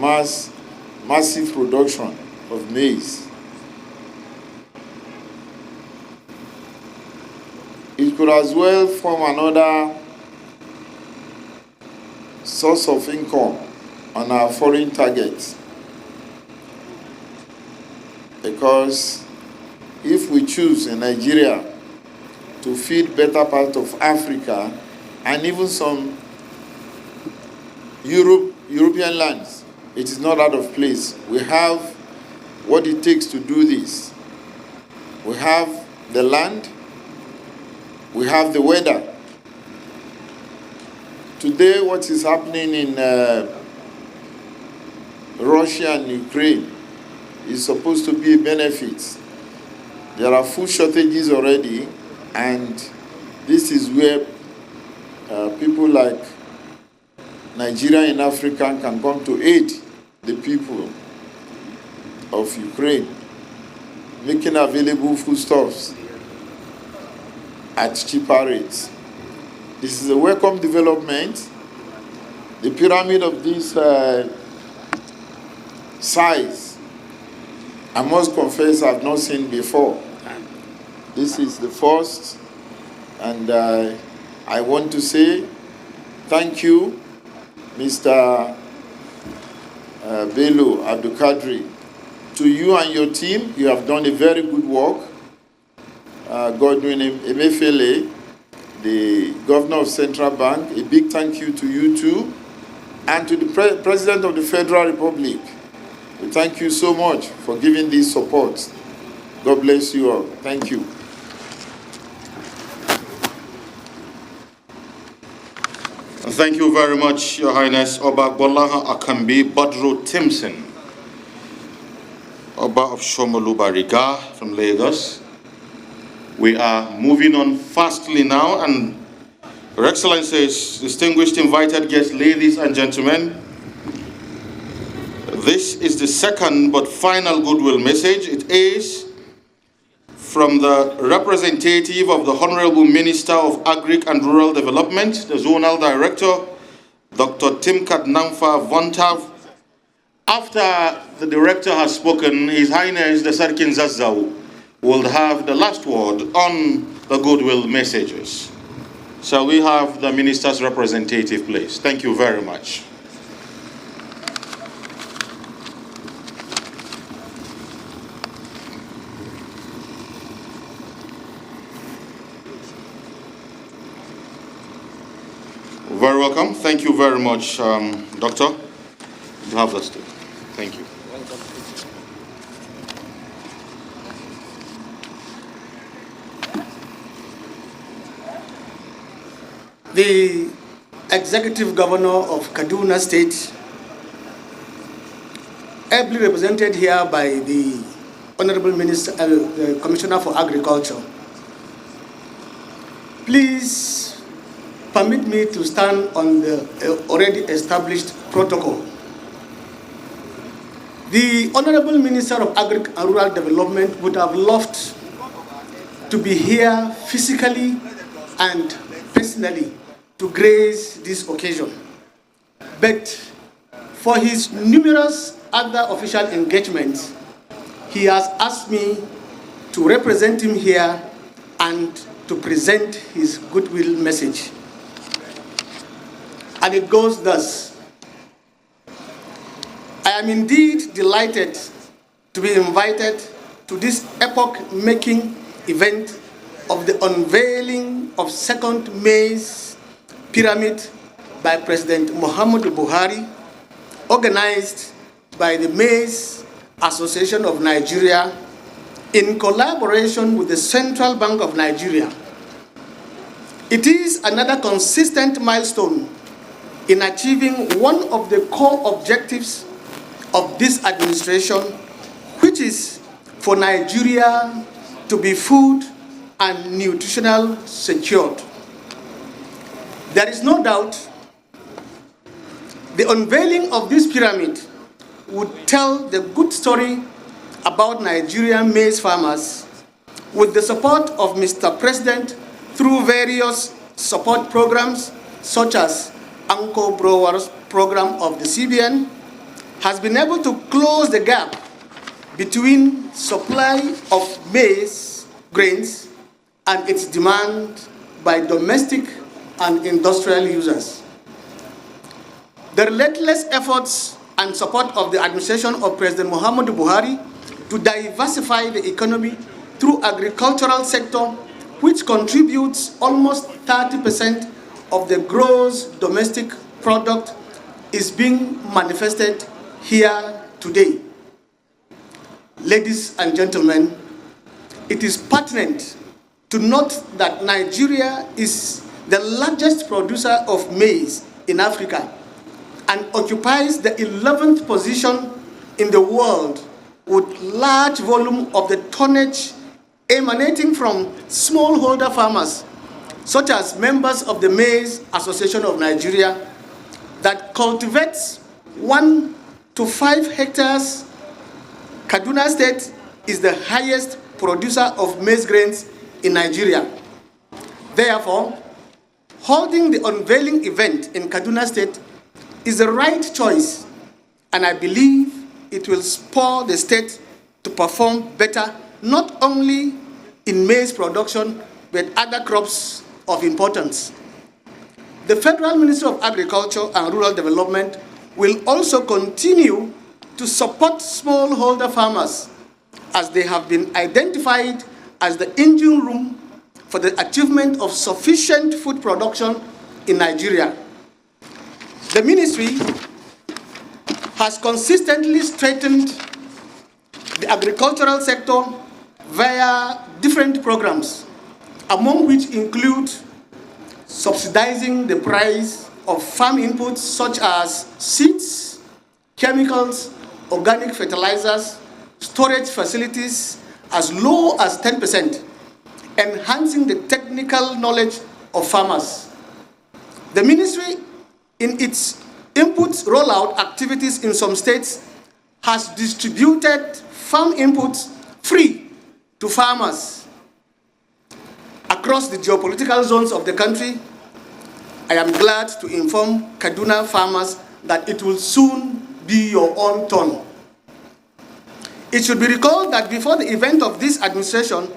massive production of maize. It could as well form another source of income on our foreign targets. Because if we choose in Nigeria to feed better part of Africa and even some European lands, it is not out of place. We have what it takes to do this. We have the land, we have the weather. Today, what is happening in Russia and Ukraine is supposed to be a benefit. There are food shortages already, and this is where people like Nigeria in Africa can come to aid the people of Ukraine, making available foodstuffs at cheaper rates. This is a welcome development. The pyramid of this size, I must confess, I've not seen before. This is the first, and I want to say thank you, Mr. Bello Abdulkadri. To you and your team, you have done a very good work. Godwin Emefiele, the Governor of Central Bank, a big thank you to you too, and to the President of the Federal Republic. We thank you so much for giving this support. God bless you all. Thank you. Thank you very much, Your Highness Oba Bolaha Akambi Badru Timson, Oba of Shomoluba Riga from Lagos. We are moving on fastly now, and Your Excellencies, distinguished invited guests, ladies and gentlemen, this is the second but final goodwill message. It is from the representative of the Honorable Minister of Agric and Rural Development, the Zonal Director, Dr. Timkat Namfa Vontav. After the Director has spoken, His Highness the Sarkin Zazzau will have the last word on the goodwill messages. Shall we have the Minister's representative, please? Thank you very much. Very welcome. Thank you very much, Doctor. You have the stage. Thank you. The Executive Governor of Kaduna State, ably represented here by the Honorable Minister, the Commissioner for Agriculture, please permit me to stand on the already established protocol. The Honorable Minister of Agri and Rural Development would have loved to be here physically and personally to grace this occasion. But for his numerous other official engagements, he has asked me to represent him here and to present his goodwill message. And it goes thus. I am indeed delighted to be invited to this epoch-making event of the unveiling of second Maize pyramid by President Muhammadu Buhari, organized by the Maize Association of Nigeria in collaboration with the Central Bank of Nigeria. It is another consistent milestone in achieving one of the core objectives of this administration, which is for Nigeria to be food and nutritional secured. There is no doubt the unveiling of this pyramid would tell the good story about Nigerian maize farmers with the support of Mr. President through various support programs such as Anko Brewers program of the CBN, has been able to close the gap between supply of maize grains and its demand by domestic and industrial users. The relentless efforts and support of the administration of President Muhammadu Buhari to diversify the economy through agricultural sector, which contributes almost 30% of the gross domestic product, is being manifested here today. Ladies and gentlemen, it is pertinent to note that Nigeria is the largest producer of maize in Africa and occupies the 11th position in the world with large volume of the tonnage emanating from smallholder farmers, such as members of the Maize Association of Nigeria, that cultivates 1 to 5 hectares. Kaduna State is the highest producer of maize grains in Nigeria. Therefore, holding the unveiling event in Kaduna State is the right choice, and I believe it will spur the state to perform better, not only in maize production with other crops of importance. The Federal Ministry of Agriculture and Rural Development will also continue to support smallholder farmers as they have been identified as the engine room for the achievement of sufficient food production in Nigeria. The ministry has consistently strengthened the agricultural sector via different programs, among which include subsidizing the price of farm inputs such as seeds, chemicals, organic fertilizers, storage facilities as low as 10%, enhancing the technical knowledge of farmers. The ministry, in its inputs rollout activities in some states, has distributed farm inputs free to farmers across the geopolitical zones of the country. I am glad to inform Kaduna farmers that it will soon be your own turn. It should be recalled that before the event of this administration,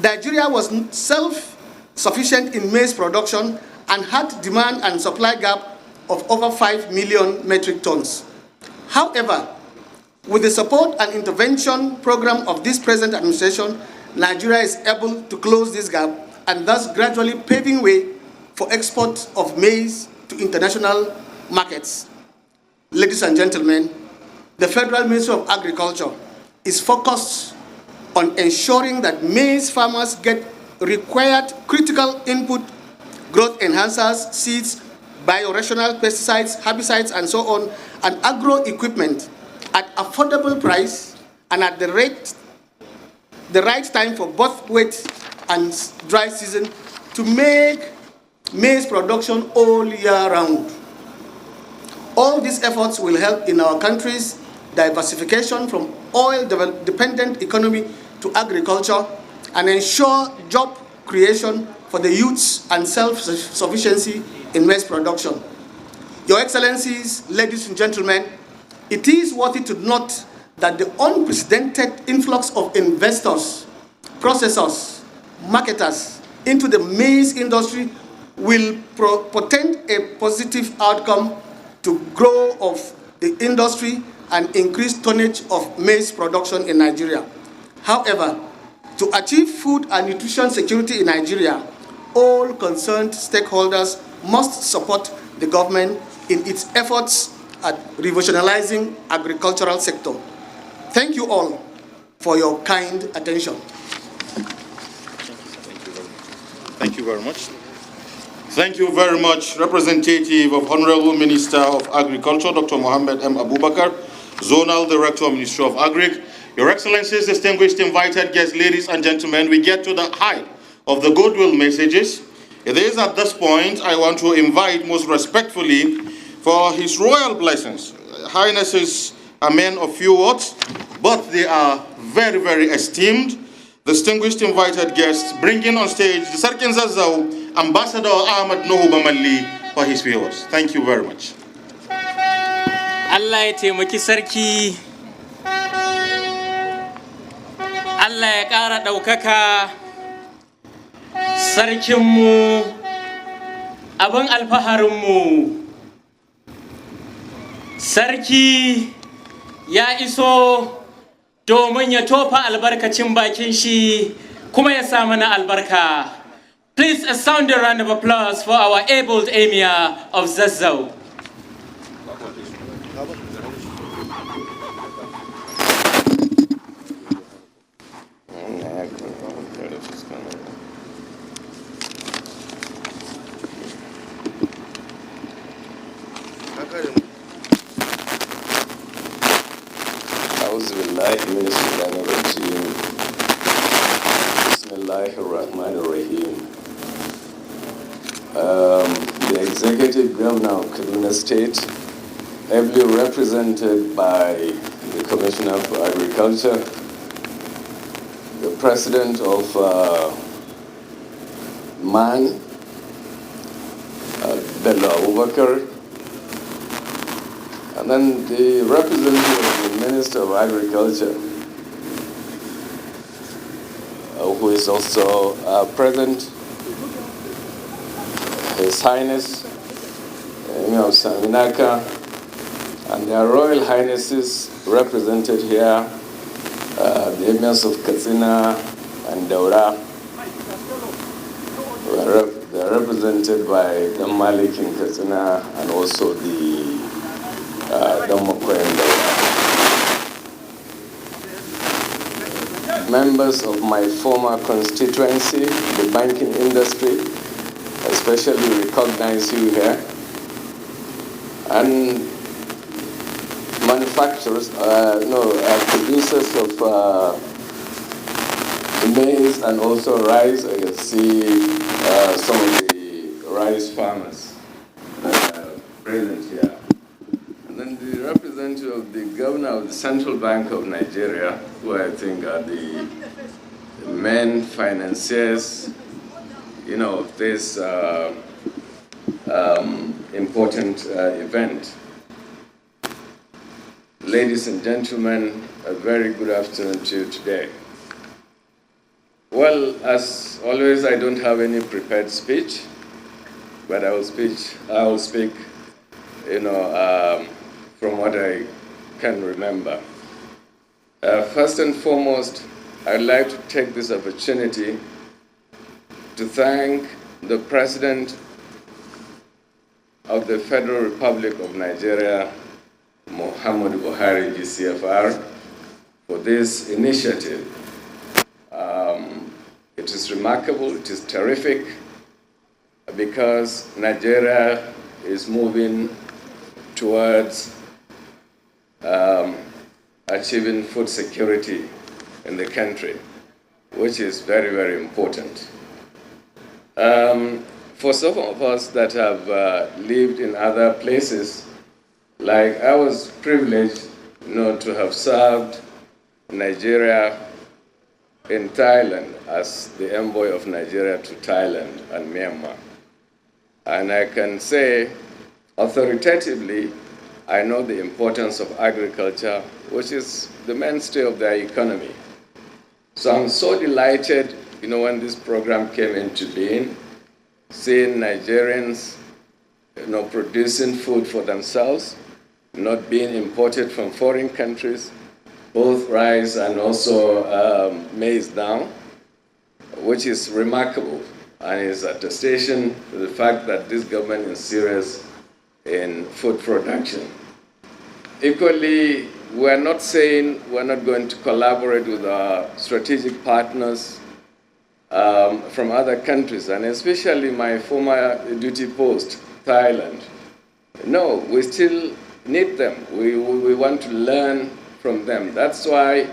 Nigeria was self-sufficient in maize production and had demand and supply gap of over 5 million metric tons. However, with the support and intervention program of this present administration, Nigeria is able to close this gap and thus gradually paving way for export of maize to international markets. Ladies and gentlemen, the Federal Ministry of Agriculture is focused on ensuring that maize farmers get required critical input, growth enhancers, seeds, biorational pesticides, herbicides, and so on, and agro equipment at affordable price and at the right time for both wet and dry season to make maize production all year round. All these efforts will help in our country's diversification from oil-dependent economy to agriculture and ensure job creation for the youths and self-sufficiency in maize production. Your Excellencies, ladies and gentlemen, it is worthy to note that the unprecedented influx of investors, processors, marketers into the maize industry will portend a positive outcome to growth of the industry and increase tonnage of maize production in Nigeria. However, to achieve food and nutrition security in Nigeria, all concerned stakeholders must support the government in its efforts at revolutionizing agricultural sector. Thank you all for your kind attention. Thank you very much. Thank you very much, representative of Honorable Minister of Agriculture, Dr. Mohammed M. Abubakar, Zonal Director of Ministry of Agric. Your Excellencies, distinguished invited guests, ladies and gentlemen, we get to the height of the goodwill messages. It is at this point I want to invite most respectfully for His Royal blessings. Highnesses are men of few words, but they are very, very esteemed. Distinguished invited guests, bringing on stage the Sarkin Zazzau, Ambassador Ahmad Nuhu Bamalli, for his viewers. Thank you very much. Allah ya taimaki sarki, Allah ya ƙara ɗaukaka sarkinmu, abin alfaharinmu. Sarki ya iso domin ya tofa albarkacin bakin shi kuma ya sa mana albarka. Please a sounding round of applause for our able Emir of Zazzau. The Executive Governor of Kaduna State, ably represented by the Commissioner for Agriculture, the President of MAN, Bello Abubakar, and then the representative of the Minister of Agriculture, who is also present, His Highness Saminaka, and their Royal Highnesses represented here, the Emirs of Katsina and Daura. They're represented by the Malik in Katsina and also the Damokwe and Daura. Members of my former constituency, the banking industry, especially recognize you here. And manufacturers, producers of maize and also rice. I can see some of the rice farmers present here. And then the representative of the governor of the Central Bank of Nigeria, who I think are the main financiers, of this important event. Ladies and gentlemen, a very good afternoon to you today. Well, as always, I don't have any prepared speech, but I will speak, from what I can remember. First and foremost, I'd like to take this opportunity to thank the President of the Federal Republic of Nigeria, Muhammadu Buhari, GCFR, for this initiative. It is remarkable, it is terrific, because Nigeria is moving towards achieving food security in the country, which is very, very important. For some of us that have lived in other places, like I was privileged, to have served Nigeria in Thailand as the envoy of Nigeria to Thailand and Myanmar. And I can say authoritatively, I know the importance of agriculture, which is the mainstay of their economy. So I'm so delighted, when this program came into being, seeing Nigerians, producing food for themselves, not being imported from foreign countries, both rice and also maize now, which is remarkable and is attestation to the fact that this government is serious in food production. Equally, we're not saying we're not going to collaborate with our strategic partners from other countries, and especially my former duty post, Thailand. No, we still need them. We want to learn from them. That's why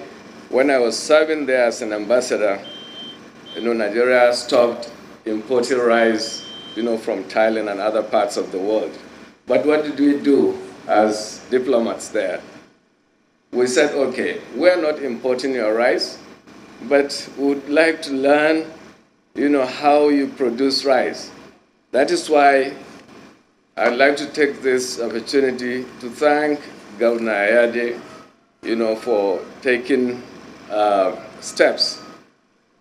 when I was serving there as an ambassador, Nigeria stopped importing rice, from Thailand and other parts of the world. But what did we do as diplomats there? We said, okay, we're not importing your rice, but would like to learn, how you produce rice. That is why I'd like to take this opportunity to thank Governor Ayade, for taking steps,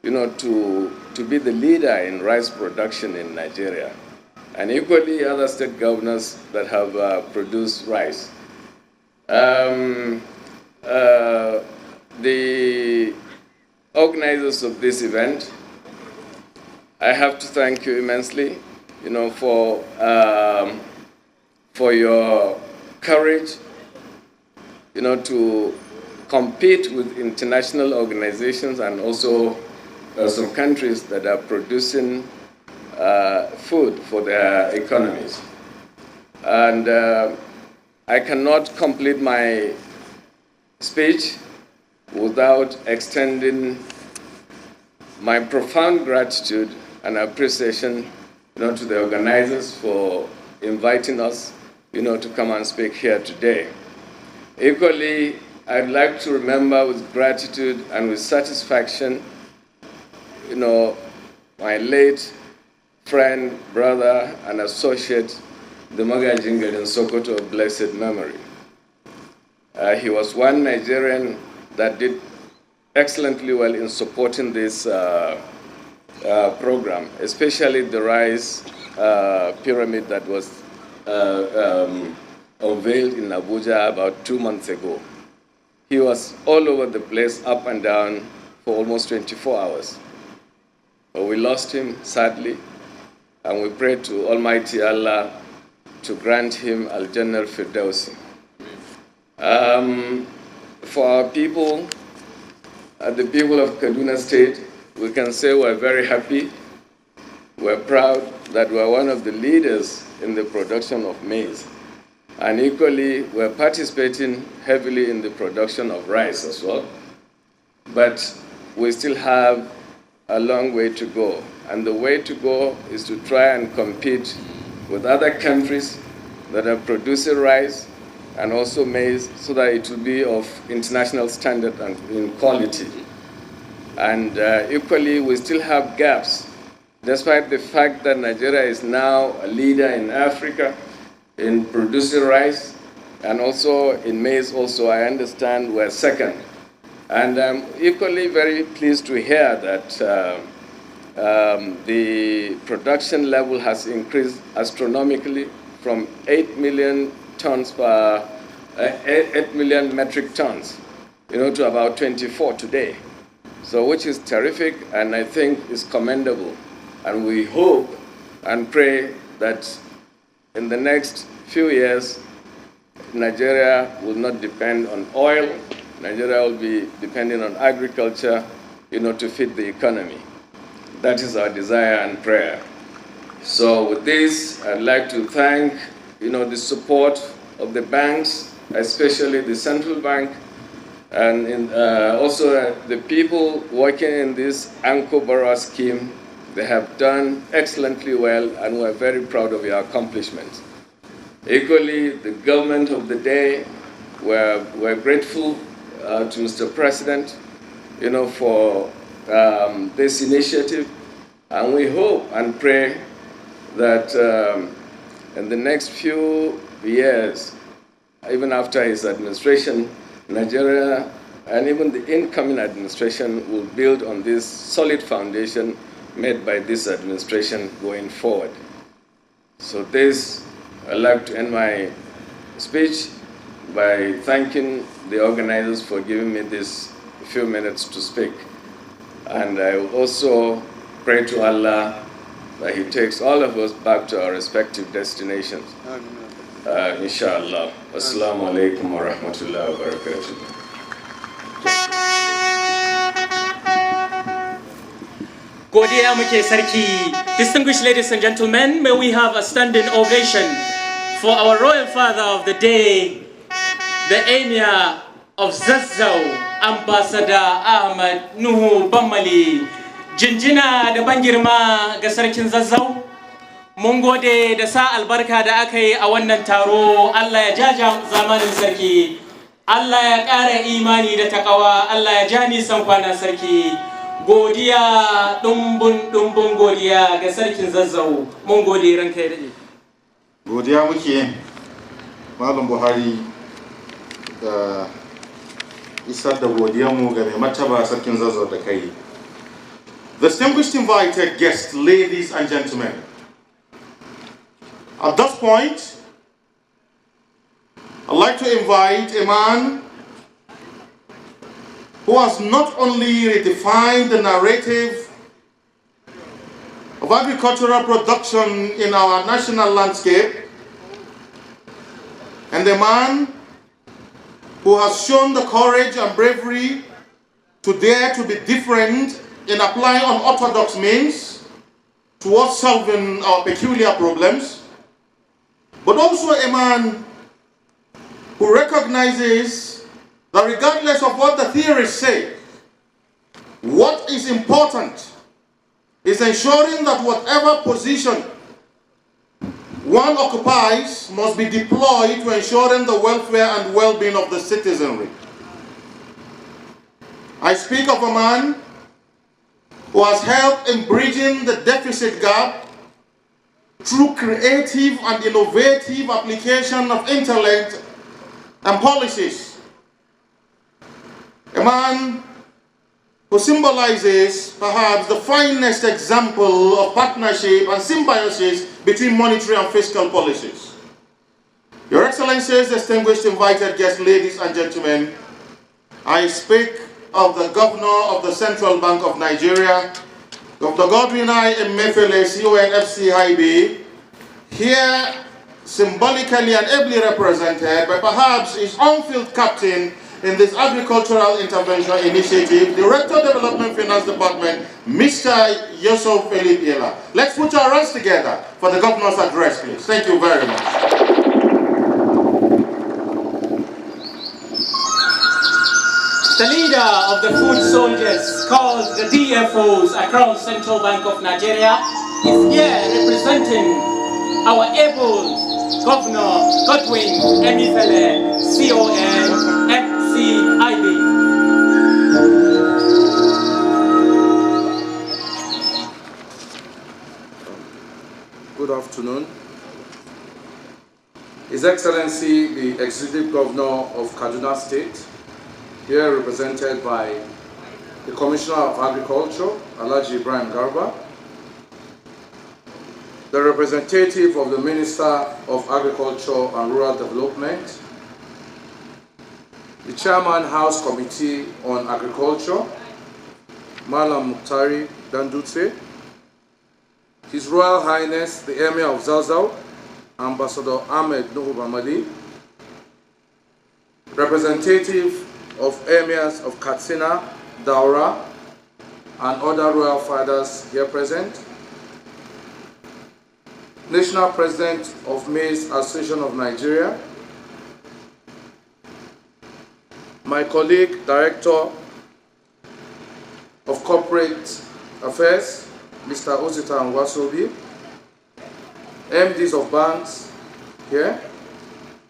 to be the leader in rice production in Nigeria, and equally other state governors that have produced rice. The organizers of this event, I have to thank you immensely, for your courage, to compete with international organizations and also some countries that are producing food for their economies. And I cannot complete my speech without extending my profound gratitude and appreciation, to the organizers for inviting us, to come and speak here today. Equally, I'd like to remember with gratitude and with satisfaction, my late friend, brother, and associate, the Magajingal in Sokoto of blessed memory. He was one Nigerian that did excellently well in supporting this program, especially the rice pyramid that was unveiled in Abuja about 2 months ago. He was all over the place, up and down, for almost 24 hours. But we lost him, sadly, and we pray to Almighty Allah to grant him Al-Jannah al-Firdausi. For our people, the people of Kaduna State, we can say we're very happy. We're proud that we're one of the leaders in the production of maize. And equally, we're participating heavily in the production of rice as well. But we still have a long way to go. And the way to go is to try and compete with other countries that are producing rice and also maize so that it will be of international standard and in quality. And equally, we still have gaps, despite the fact that Nigeria is now a leader in Africa in producing rice and also in maize also, I understand we're second. And I'm equally very pleased to hear that the production level has increased astronomically from 8 million tons per 8 million metric tons, to about 24 today. So which is terrific and I think is commendable. And we hope and pray that in the next few years, Nigeria will not depend on oil. Nigeria will be depending on agriculture, to feed the economy. That is our desire and prayer. So with this, I'd like to thank, the support of the banks, especially the central bank, and also the people working in this Anko Borrower scheme. They have done excellently well, and we're very proud of your accomplishments. Equally, the government of the day, we're grateful to Mr. President, for this initiative, and we hope and pray that in the next few years, even after his administration, Nigeria and even the incoming administration will build on this solid foundation made by this administration going forward. So this, I'd like to end my speech by thanking the organizers for giving me this few minutes to speak. And I will also pray to Allah that He takes all of us back to our respective destinations. Inshallah. Assalamu alaikum wa rahmatullahi wa barakatuh. Godiya muke sarki. Distinguished ladies and gentlemen, may we have a standing ovation for our royal father of the day, the Emir of Zazzau, Ambassador Ahmad Nuhu Bamali. Jinjina da ban girma ga sarkin Zazzau. Mun gode da sa albarka da aka yi a wannan taro. Allah ya jaja zamanin sarki. Allah ya ƙara imani da takawa. Allah ya ja nisan kwana sarki. Godiya dumbun godiya ga sarkin Zazzau. Mun gode ranka ya dade. Godiya muke Malam Buhari da isar da godiyanmu ga mai martaba sarkin Zazzau da kai. Distinguished invited guests, ladies and gentlemen, at this point, I'd like to invite a man who has not only redefined the narrative of agricultural production in our national landscape, and a man who has shown the courage and bravery to dare to be different in applying unorthodox means towards solving our peculiar problems, but also a man who recognizes that regardless of what the theorists say, what is important is ensuring that whatever position one occupies must be deployed to ensuring the welfare and well-being of the citizenry. I speak of a man who has helped in bridging the deficit gap through creative and innovative application of intellect and policies. A man who symbolizes perhaps the finest example of partnership and symbiosis between monetary and fiscal policies. Your Excellencies, distinguished invited guests, ladies and gentlemen, I speak of the Governor of the Central Bank of Nigeria, Dr. Godwin I. Emefiele, CONFCIB, here symbolically and ably represented by perhaps his on-field captain in this agricultural intervention initiative, Director of Development Finance Department, Mr. Yusuf Philip Yela. Let's put our hands together for the Governor's address, please. Thank you very much. The leader of the food soldiers, called the DFOs across Central Bank of Nigeria, is here representing our able Governor Godwin Emefiele, CONFCIB. Good afternoon. His Excellency, the Executive Governor of Kaduna State, here represented by the Commissioner of Agriculture, Alhaji Ibrahim Garba, the representative of the Minister of Agriculture and Rural Development, the Chairman House Committee on Agriculture, Malam Muktari Dandutse, His Royal Highness the Emir of Zazzau, Ambassador Ahmed Nuhu Bamali, representative of Emirs of Katsina, Daura, and other royal fathers here present, National President of Maize Association of Nigeria, my colleague, Director of Corporate Affairs, Mr. Osita Nwasobi, MDs of banks here,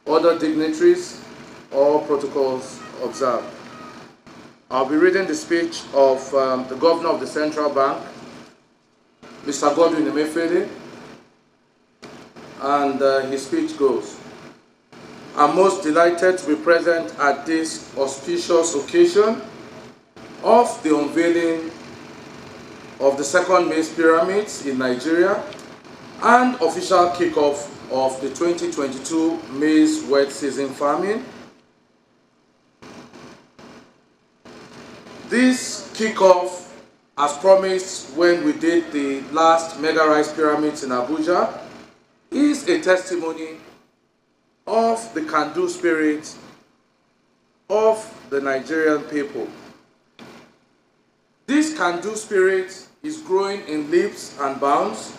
other dignitaries, all protocols observed. I'll be reading the speech of the Governor of the Central Bank, Mr. Godwin Emefiele, and his speech goes: I'm most delighted to be present at this auspicious occasion of the unveiling of the second maize pyramids in Nigeria and official kickoff of the 2022 maize wet season farming. This kickoff, as promised when we did the last mega rice pyramids in Abuja, is a testimony of the can-do spirit of the Nigerian people. This can-do spirit is growing in leaps and bounds,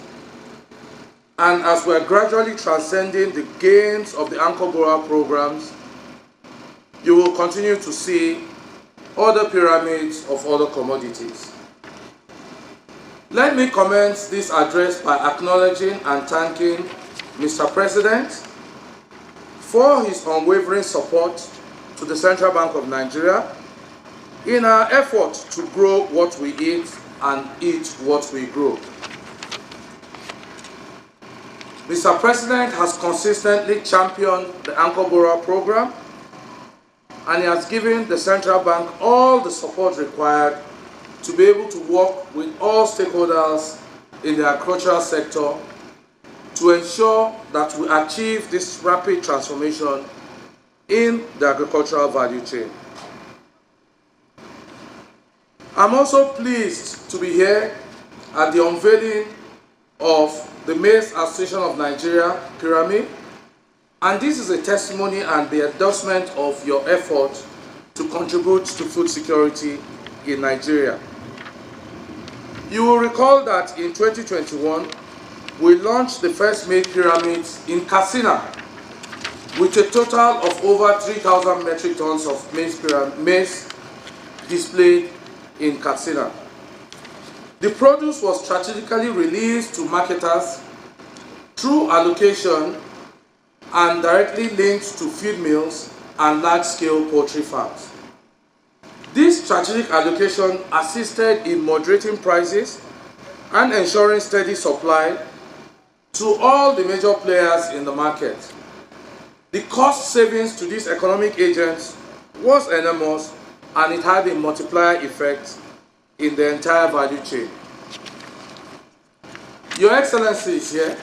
and as we're gradually transcending the gains of the Anchor Bora programs, you will continue to see other pyramids of other commodities. Let me commence this address by acknowledging and thanking Mr. President for his unwavering support to the Central Bank of Nigeria in our effort to grow what we eat and eat what we grow. Mr. President has consistently championed the Anchor Bora program, and he has given the Central Bank all the support required to be able to work with all stakeholders in the agricultural sector to ensure that we achieve this rapid transformation in the agricultural value chain. I'm also pleased to be here at the unveiling of the Maize Association of Nigeria Pyramid, and this is a testimony and the endorsement of your effort to contribute to food security in Nigeria. You will recall that in 2021, we launched the first maize pyramids in Katsina with a total of over 3,000 metric tons of maize displayed in Katsina. The produce was strategically released to marketers through allocation and directly linked to feed mills and large-scale poultry farms. This strategic allocation assisted in moderating prices and ensuring steady supply to all the major players in the market. The cost savings to these economic agents was enormous, and it had a multiplier effect in the entire value chain. Your Excellencies, here,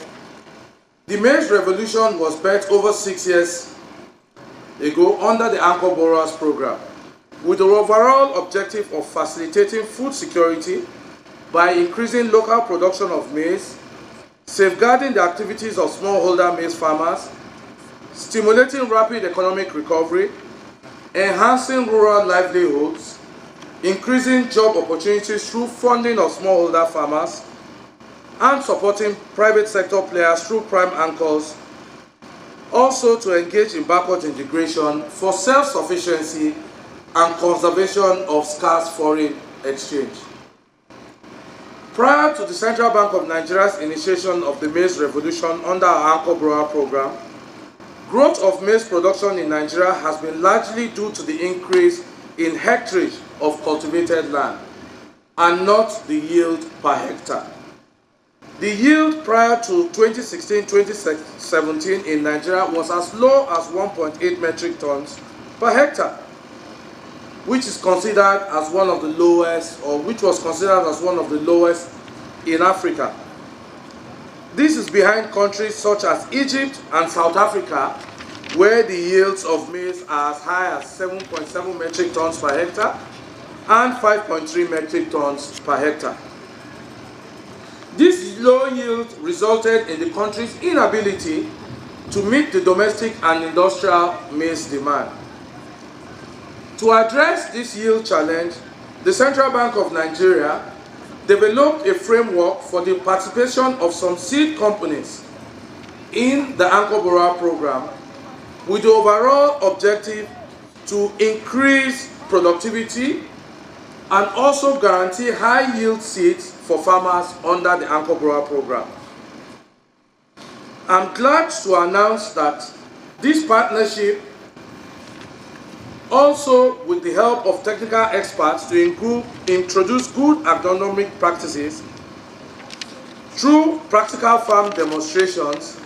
the maize revolution was birthed over 6 years ago under the Anchor Borrowers Program, with the overall objective of facilitating food security by increasing local production of maize, safeguarding the activities of smallholder maize farmers, stimulating rapid economic recovery, enhancing rural livelihoods, increasing job opportunities through funding of smallholder farmers, and supporting private sector players through prime anchors, also to engage in backward integration for self-sufficiency and conservation of scarce foreign exchange. Prior to the Central Bank of Nigeria's initiation of the maize revolution under our Anchor Borrower Program, growth of maize production in Nigeria has been largely due to the increase in hectarage of cultivated land and not the yield per hectare. The yield prior to 2016-2017 in Nigeria was as low as 1.8 metric tons per hectare, which is considered as one of the lowest, or which was considered as one of the lowest in Africa. This is behind countries such as Egypt and South Africa, where the yields of maize are as high as 7.7 metric tons per hectare and 5.3 metric tons per hectare. This low yield resulted in the country's inability to meet the domestic and industrial maize demand. To address this yield challenge, the Central Bank of Nigeria developed a framework for the participation of some seed companies in the Anchor Borrower Program with the overall objective to increase productivity and also guarantee high yield seeds for farmers under the Anchor Borrower Program. I'm glad to announce that this partnership, also with the help of technical experts to introduce good agronomic practices through practical farm demonstrations,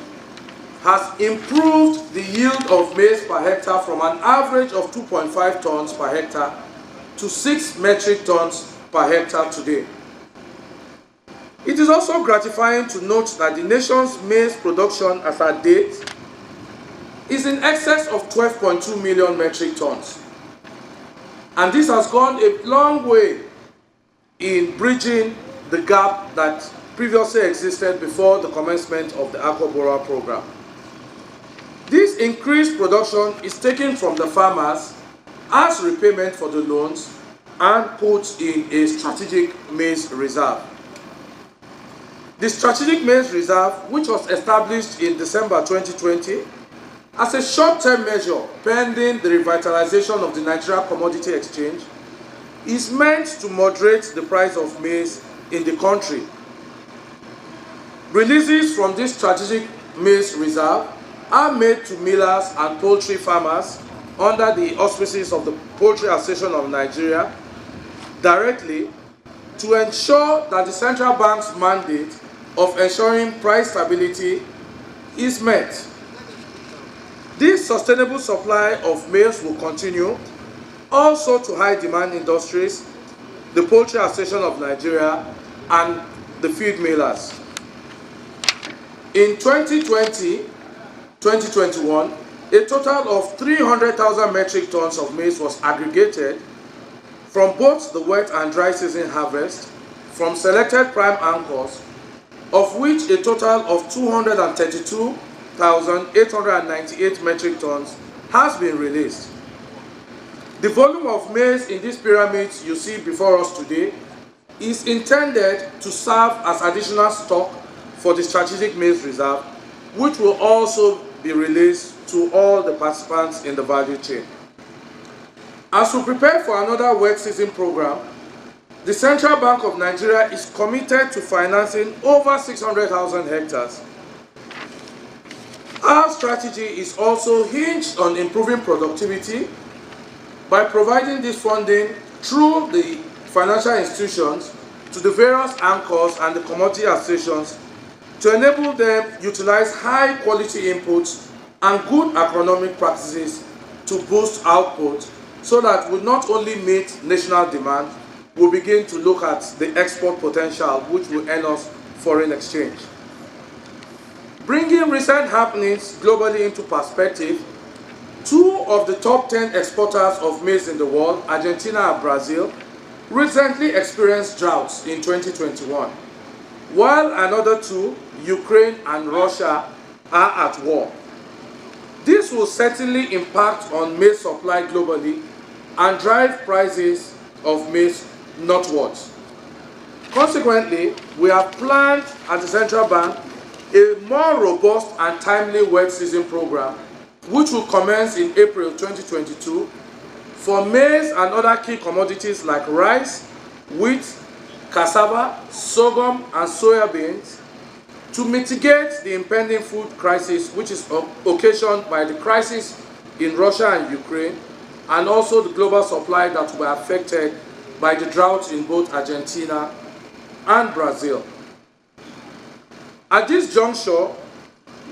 has improved the yield of maize per hectare from an average of 2.5 tons per hectare to 6 metric tons per hectare today. It is also gratifying to note that the nation's maize production as at date is in excess of 12.2 million metric tons. And this has gone a long way in bridging the gap that previously existed before the commencement of the Agro Borrower Program. This increased production is taken from the farmers as repayment for the loans and put in a strategic maize reserve. The strategic maize reserve, which was established in December 2020 as a short-term measure pending the revitalization of the Nigeria Commodity Exchange, is meant to moderate the price of maize in the country. Releases from this strategic maize reserve are made to millers and poultry farmers under the auspices of the Poultry Association of Nigeria directly to ensure that the central bank's mandate of ensuring price stability is met. This sustainable supply of maize will continue also to high demand industries, the Poultry Association of Nigeria, and the feed millers. In 2020-2021, a total of 300,000 metric tons of maize was aggregated from both the wet and dry season harvest from selected prime anchors, of which a total of 232,898 metric tons has been released. The volume of maize in these pyramids you see before us today is intended to serve as additional stock for the strategic maize reserve, which will also be released to all the participants in the value chain. As we prepare for another wet season program, the Central Bank of Nigeria is committed to financing over 600,000 hectares. Our strategy is also hinged on improving productivity by providing this funding through the financial institutions to the various anchors and the commodity associations to enable them utilize high quality inputs and good agronomic practices to boost output so that we not only meet national demand we'll begin to look at the export potential, which will earn us foreign exchange. Bringing recent happenings globally into perspective, 2 of the top 10 exporters of maize in the world, Argentina and Brazil, recently experienced droughts in 2021, while another 2, Ukraine and Russia, are at war. This will certainly impact on maize supply globally and drive prices of maize northwards. Consequently, we have planned at the Central Bank a more robust and timely wet season program, which will commence in April 2022 for maize and other key commodities like rice, wheat, cassava, sorghum, and soya beans to mitigate the impending food crisis, which is occasioned by the crisis in Russia and Ukraine, and also the global supply that will be affected by the drought in both Argentina and Brazil. At this juncture,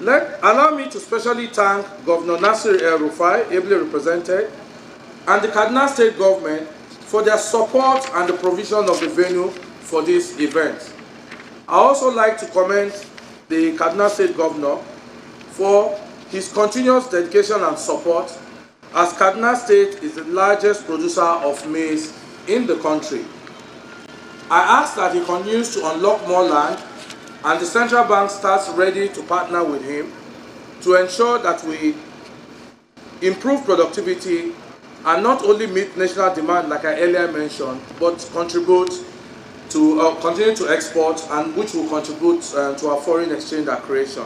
allow me to specially thank Governor Nasir El-Rufai, ably represented, and the Kaduna State government for their support and the provision of the venue for this event. I also like to commend the Kaduna State governor for his continuous dedication and support, as Kaduna State is the largest producer of maize in the country. I ask that he continues to unlock more land and the Central Bank starts ready to partner with him to ensure that we improve productivity and not only meet national demand like I earlier mentioned, but contribute to continue to export, and which will contribute to our foreign exchange creation.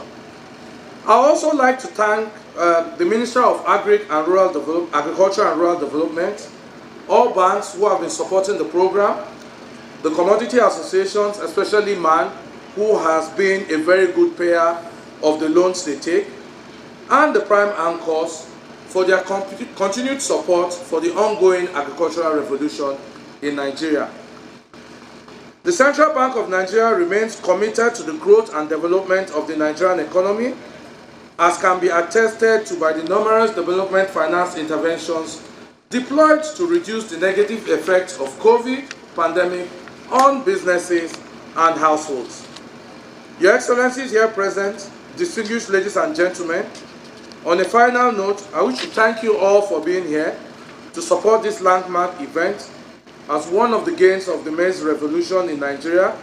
I also like to thank the Minister of Agriculture and Rural Development, all banks who have been supporting the program, the commodity associations, especially MAN, who has been a very good payer of the loans they take, and the prime anchors for their continued support for the ongoing agricultural revolution in Nigeria. The Central Bank of Nigeria remains committed to the growth and development of the Nigerian economy, as can be attested to by the numerous development finance interventions deployed to reduce the negative effects of COVID pandemic on businesses and households. Your Excellencies here present, distinguished ladies and gentlemen, on a final note, I wish to thank you all for being here to support this landmark event as one of the gains of the maize revolution in Nigeria.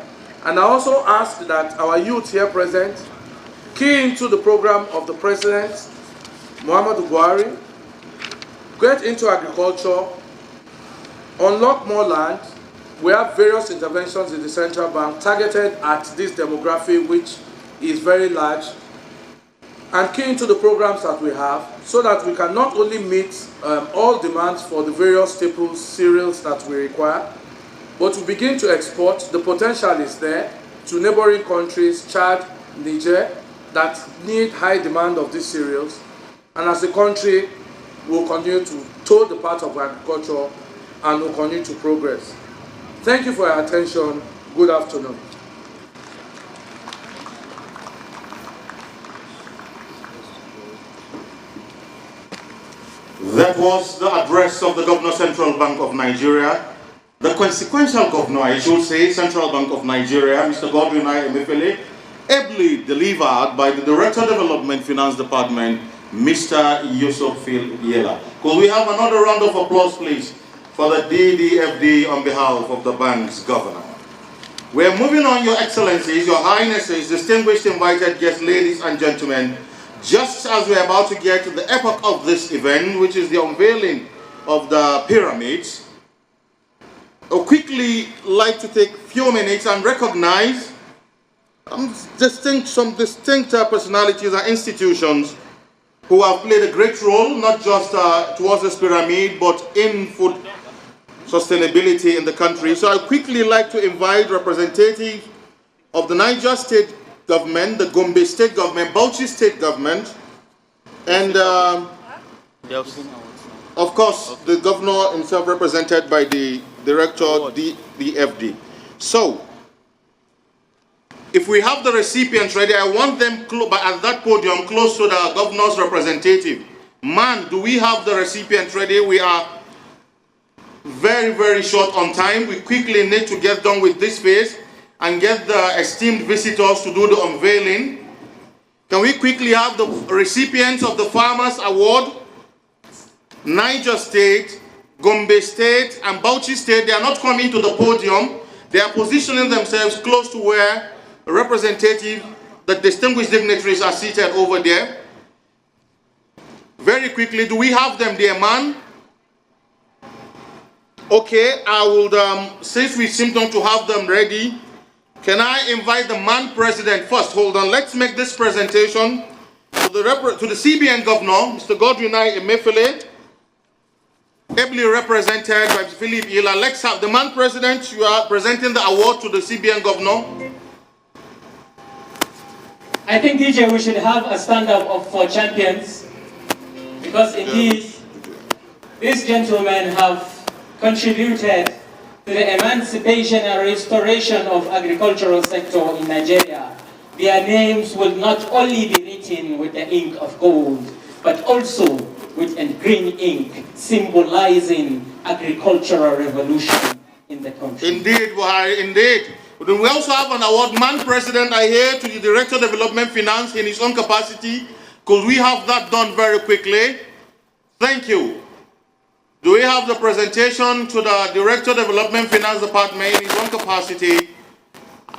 And I also ask that our youth here present key into the program of the President, Muhammadu Buhari, get into agriculture, unlock more land. We have various interventions in the Central Bank targeted at this demographic, which is very large, and key into the programs that we have so that we can not only meet all demands for the various staples, cereals that we require, but to begin to export. The potential is there to neighboring countries, Chad, Niger, that need high demand of these cereals. And as a country, we'll continue to toe the path of agriculture and will continue to progress. Thank you for your attention. Good afternoon. That was the address of the Governor Central Bank of Nigeria, the consequential governor, I should say, Central Bank of Nigeria, Mr. Godwin Emefiele, ably delivered by the Director of Development Finance Department, Mr. Yusuf Yela. Could we have another round of applause, please, for the DDFD on behalf of the bank's governor? We're moving on, Your Excellencies, Your Highnesses, distinguished invited guests, ladies and gentlemen. Just as we're about to get to the epoch of this event, which is the unveiling of the pyramids, I'd quickly like to take a few minutes and recognize some distinct personalities and institutions who have played a great role, not just towards this pyramid, but in food sustainability in the country. So I'd quickly like to invite representatives of the Niger State Government, the Gombe State Government, Bauchi State Government, and of course the Governor himself, represented by the Director of the FD. So, if we have the recipients ready, I want them at that podium close to the Governor's representative. Man, do we have the recipients ready? We are very, very short on time. We quickly need to get done with this phase and get the esteemed visitors to do the unveiling. Can we quickly have the recipients of the Farmers Award? Niger State, Gombe State, and Bauchi State. They are not coming to the podium. They are positioning themselves close to where the representative, the distinguished dignitaries are seated over there. Very quickly, do we have them there, man? Okay, I would, since we seem not to have them ready, can I invite the man president first? Hold on, let's make this presentation to the CBN governor, Mr. Godwin Emefiele, ably represented by Philip Ila. Let's have the man president. You are presenting the award to the CBN governor. I think, DJ, we should have a stand-up for champions, because indeed, these gentlemen have contributed to the emancipation and restoration of agricultural sector in Nigeria. Their names will not only be written with the ink of gold, but also with a green ink, symbolizing agricultural revolution in the country. Indeed, Buhari, indeed. We also have an award, man president, I hear, to the Director of Development Finance in his own capacity. Could we have that done very quickly? Thank you. Do we have the presentation to the Director of Development Finance Department in his own capacity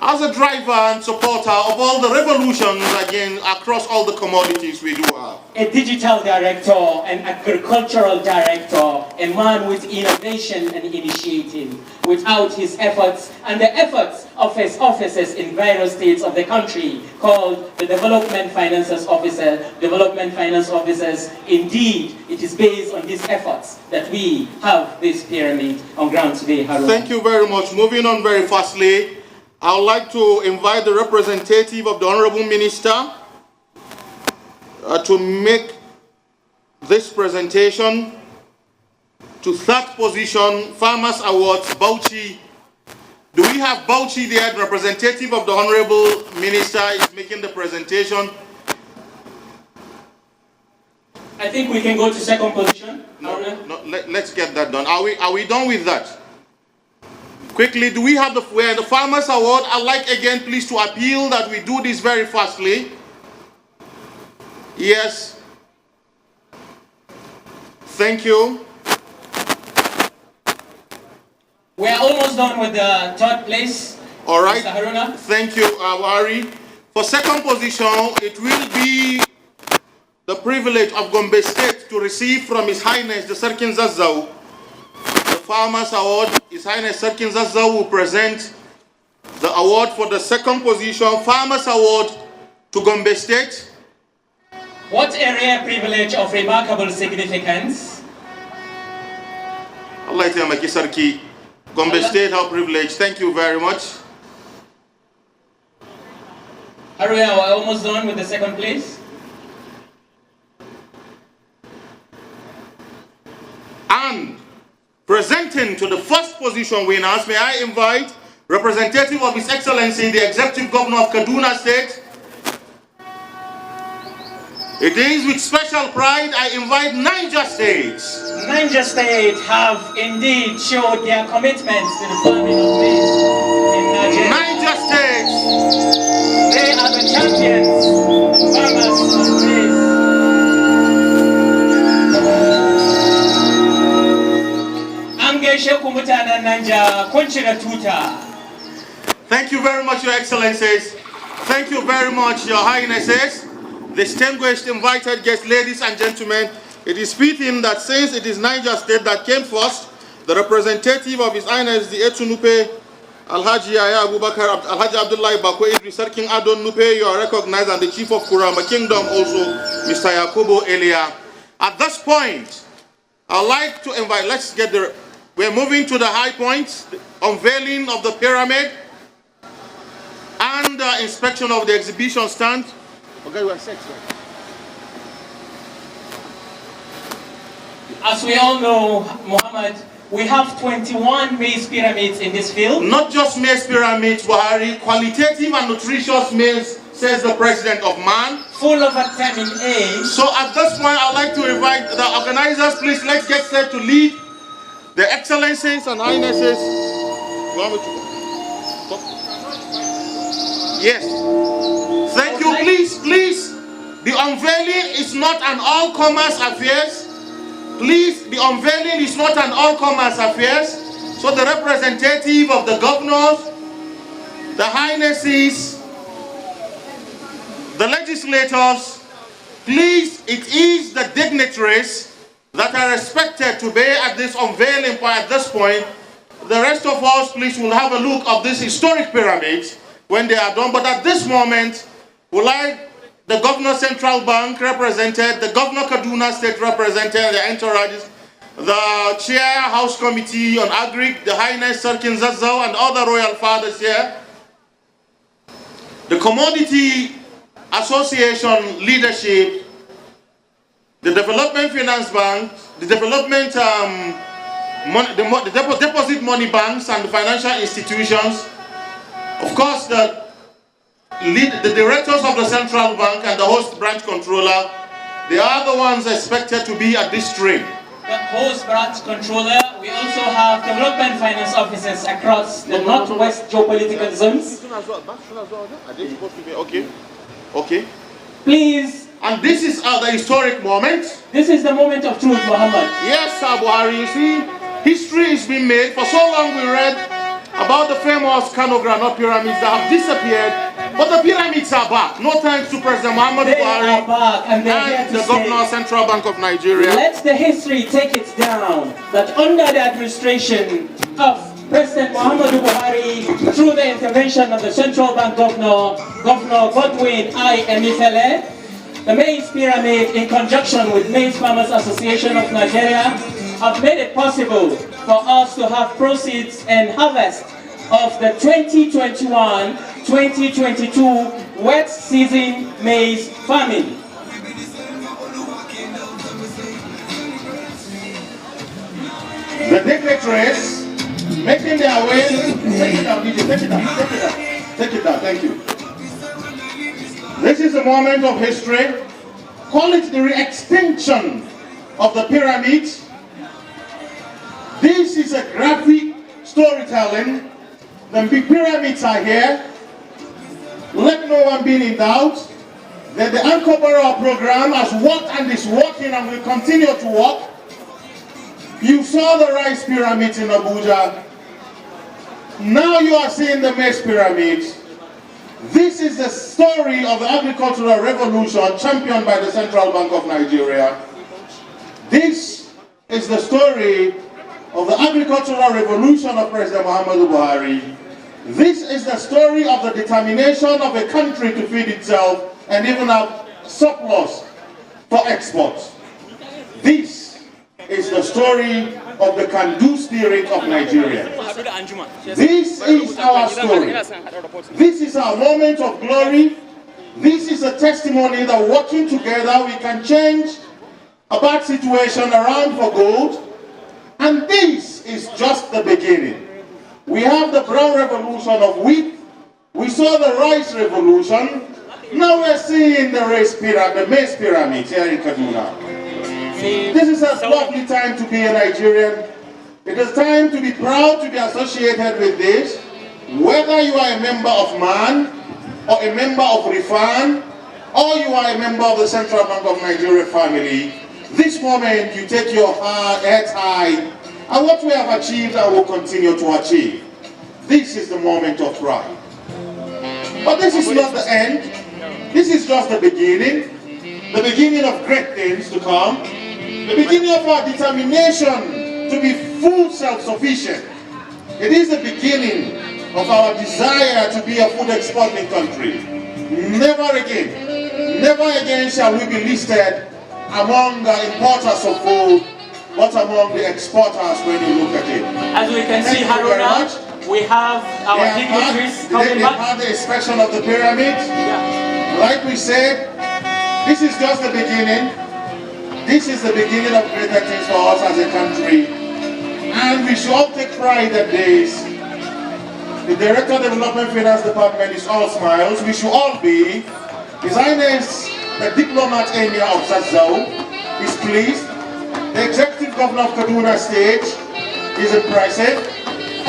as a driver and supporter of all the revolutions again across all the commodities we do have? A digital director, an agricultural director, a man with innovation and initiative. Without his efforts and the efforts of his offices in various states of the country, called the Development Finance Officers, indeed, it is based on these efforts that we have this pyramid on ground today. Thank you very much. Moving on very fastly, I would like to invite the representative of the Honorable Minister to make this presentation to third position, Farmers Awards, Bauchi. Do we have Bauchi there? The representative of the Honorable Minister is making the presentation. I think we can go to second position. No, let's get that done. Are we done with that? Quickly, do we have the Farmers Award? I'd like again, please, to appeal that we do this very fastly. Yes. Thank you. We are almost done with the third place. All right. Mr. Haruna. Thank you, Buhari. For second position, it will be the privilege of Gombe State to receive from His Highness the Sarkin Zazzau the Farmers Award. His Highness Sarkin Zazzau will present the award for the second position, Farmers Award, to Gombe State. What a rare privilege of remarkable significance. Allah Maki Sarki. Gombe State, how privileged. Thank you very much. Hurry, are we almost done with the second place? And presenting to the first position winners, may I invite representative of His Excellency, the Executive Governor of Kaduna State. It is with special pride I invite Niger State. Niger State have indeed showed their commitment to the farming of maize in Nigeria. Niger State. They are the champions, farmers of maize. An gaishe ku mutanen Niger, kun cire tuta. Thank you very much, Your Excellencies. Thank you very much, Your Highnesses. Distinguished invited guests, ladies and gentlemen, it is fitting that since it is Niger State that came first, the representative of His Highness the Etunupe Alhaji Yaya Abubakar Alhaji Abdullah Bako Idris Sarkin Adon Nupe, you are recognized, and the Chief of Kurama Kingdom also, Mr. Yakubu Elia. At this point, I'd like to invite, we're moving to the high points, the unveiling of the pyramid, and inspection of the exhibition stand. Okay, we are set, right? As we all know, Muhammad, we have 21 maize pyramids in this field. Not just maize pyramids, Buhari, qualitative and nutritious maize, says the President of Man. Full of vitamin A. So at this point, I'd like to invite the organizers, please, let's get set to lead The Excellencies and Highnesses. You want me to stop? Yes. Thank you. Please. The unveiling is not an all-comers affair. Please, the unveiling is not an all-comers affair. So the representative of the governors, the Highnesses, the legislators, please, it is the dignitaries that are expected to be at this unveiling at this point. The rest of us, please, will have a look of these historic pyramids when they are done. But at this moment, we'd like the Governor Central Bank represented, the Governor Kaduna State represented, the entourages, the Chair House Committee on Agri, the Highness Sarkin Zazzau, and other royal fathers here, the Commodity Association leadership, the Development Finance Bank, the Development the Deposit Money Banks and the financial institutions, of course the directors of the Central Bank and the host branch controller, they are the ones expected to be at this stream. The host branch controller, we also have development finance officers across the northwest geopolitical zones. Okay. Please. And this is the historic moment. This is the moment of truth, Muhammad. Yes, Sir Buhari, you see, history is being made. For so long we read about the famous Kano Granite pyramids that have disappeared, but the pyramids are back. No thanks to President Muhammadu Buhari and the Governor Central Bank of Nigeria. Let the history take it down that under the administration of President Muhammadu Buhari, through the intervention of the Central Bank Governor Godwin I. Emefiele, the Maize Pyramid, in conjunction with Maize Farmers Association of Nigeria, have made it possible for us to have proceeds and harvest of the 2021-2022 wet season maize farming. The dignitaries making their way. Take it down, DJ. Take it down. Thank you. This is a moment of history. Call it the re-extinction of the pyramids. This is a graphic storytelling. The big pyramids are here. Let no one be in doubt that the Ankobara program has worked and is working and will continue to work. You saw the rice pyramids in Abuja. Now you are seeing the maize pyramids. This is the story of the agricultural revolution championed by the Central Bank of Nigeria. This is the story of the agricultural revolution of President Muhammadu Buhari. This is the story of the determination of a country to feed itself and even have surplus for export. This is the story of the can-do spirit of Nigeria. This is our story. This is our moment of glory. This is a testimony that working together we can change a bad situation around for good. And this is just the beginning. We have the brown revolution of wheat. We saw the rice revolution. Now we're seeing the maize pyramid here in Kaduna. This is a lovely time to be a Nigerian. It is time to be proud to be associated with this. Whether you are a member of MAN, or a member of RIFAN, or you are a member of the Central Bank of Nigeria family, this moment you take your head high and what we have achieved and will continue to achieve. This is the moment of pride. But this is not the end. This is just the beginning of great things to come. The beginning of our determination to be full self-sufficient. It is the beginning of our desire to be a food exporting country. Never again shall we be listed among the importers of food, but among the exporters when you look at it. As we can see, Haruna, we have our dignitaries coming back. They have the inspection of the pyramids. Yeah. Like we said, this is just the beginning. This is the beginning of greater things for us as a country. And we should all take pride that this. The Director of Development Finance Department is all smiles. We should all be. His Highness, the Diplomat Emir of Zazzau, is pleased. The Executive Governor of Kaduna State, is impressive.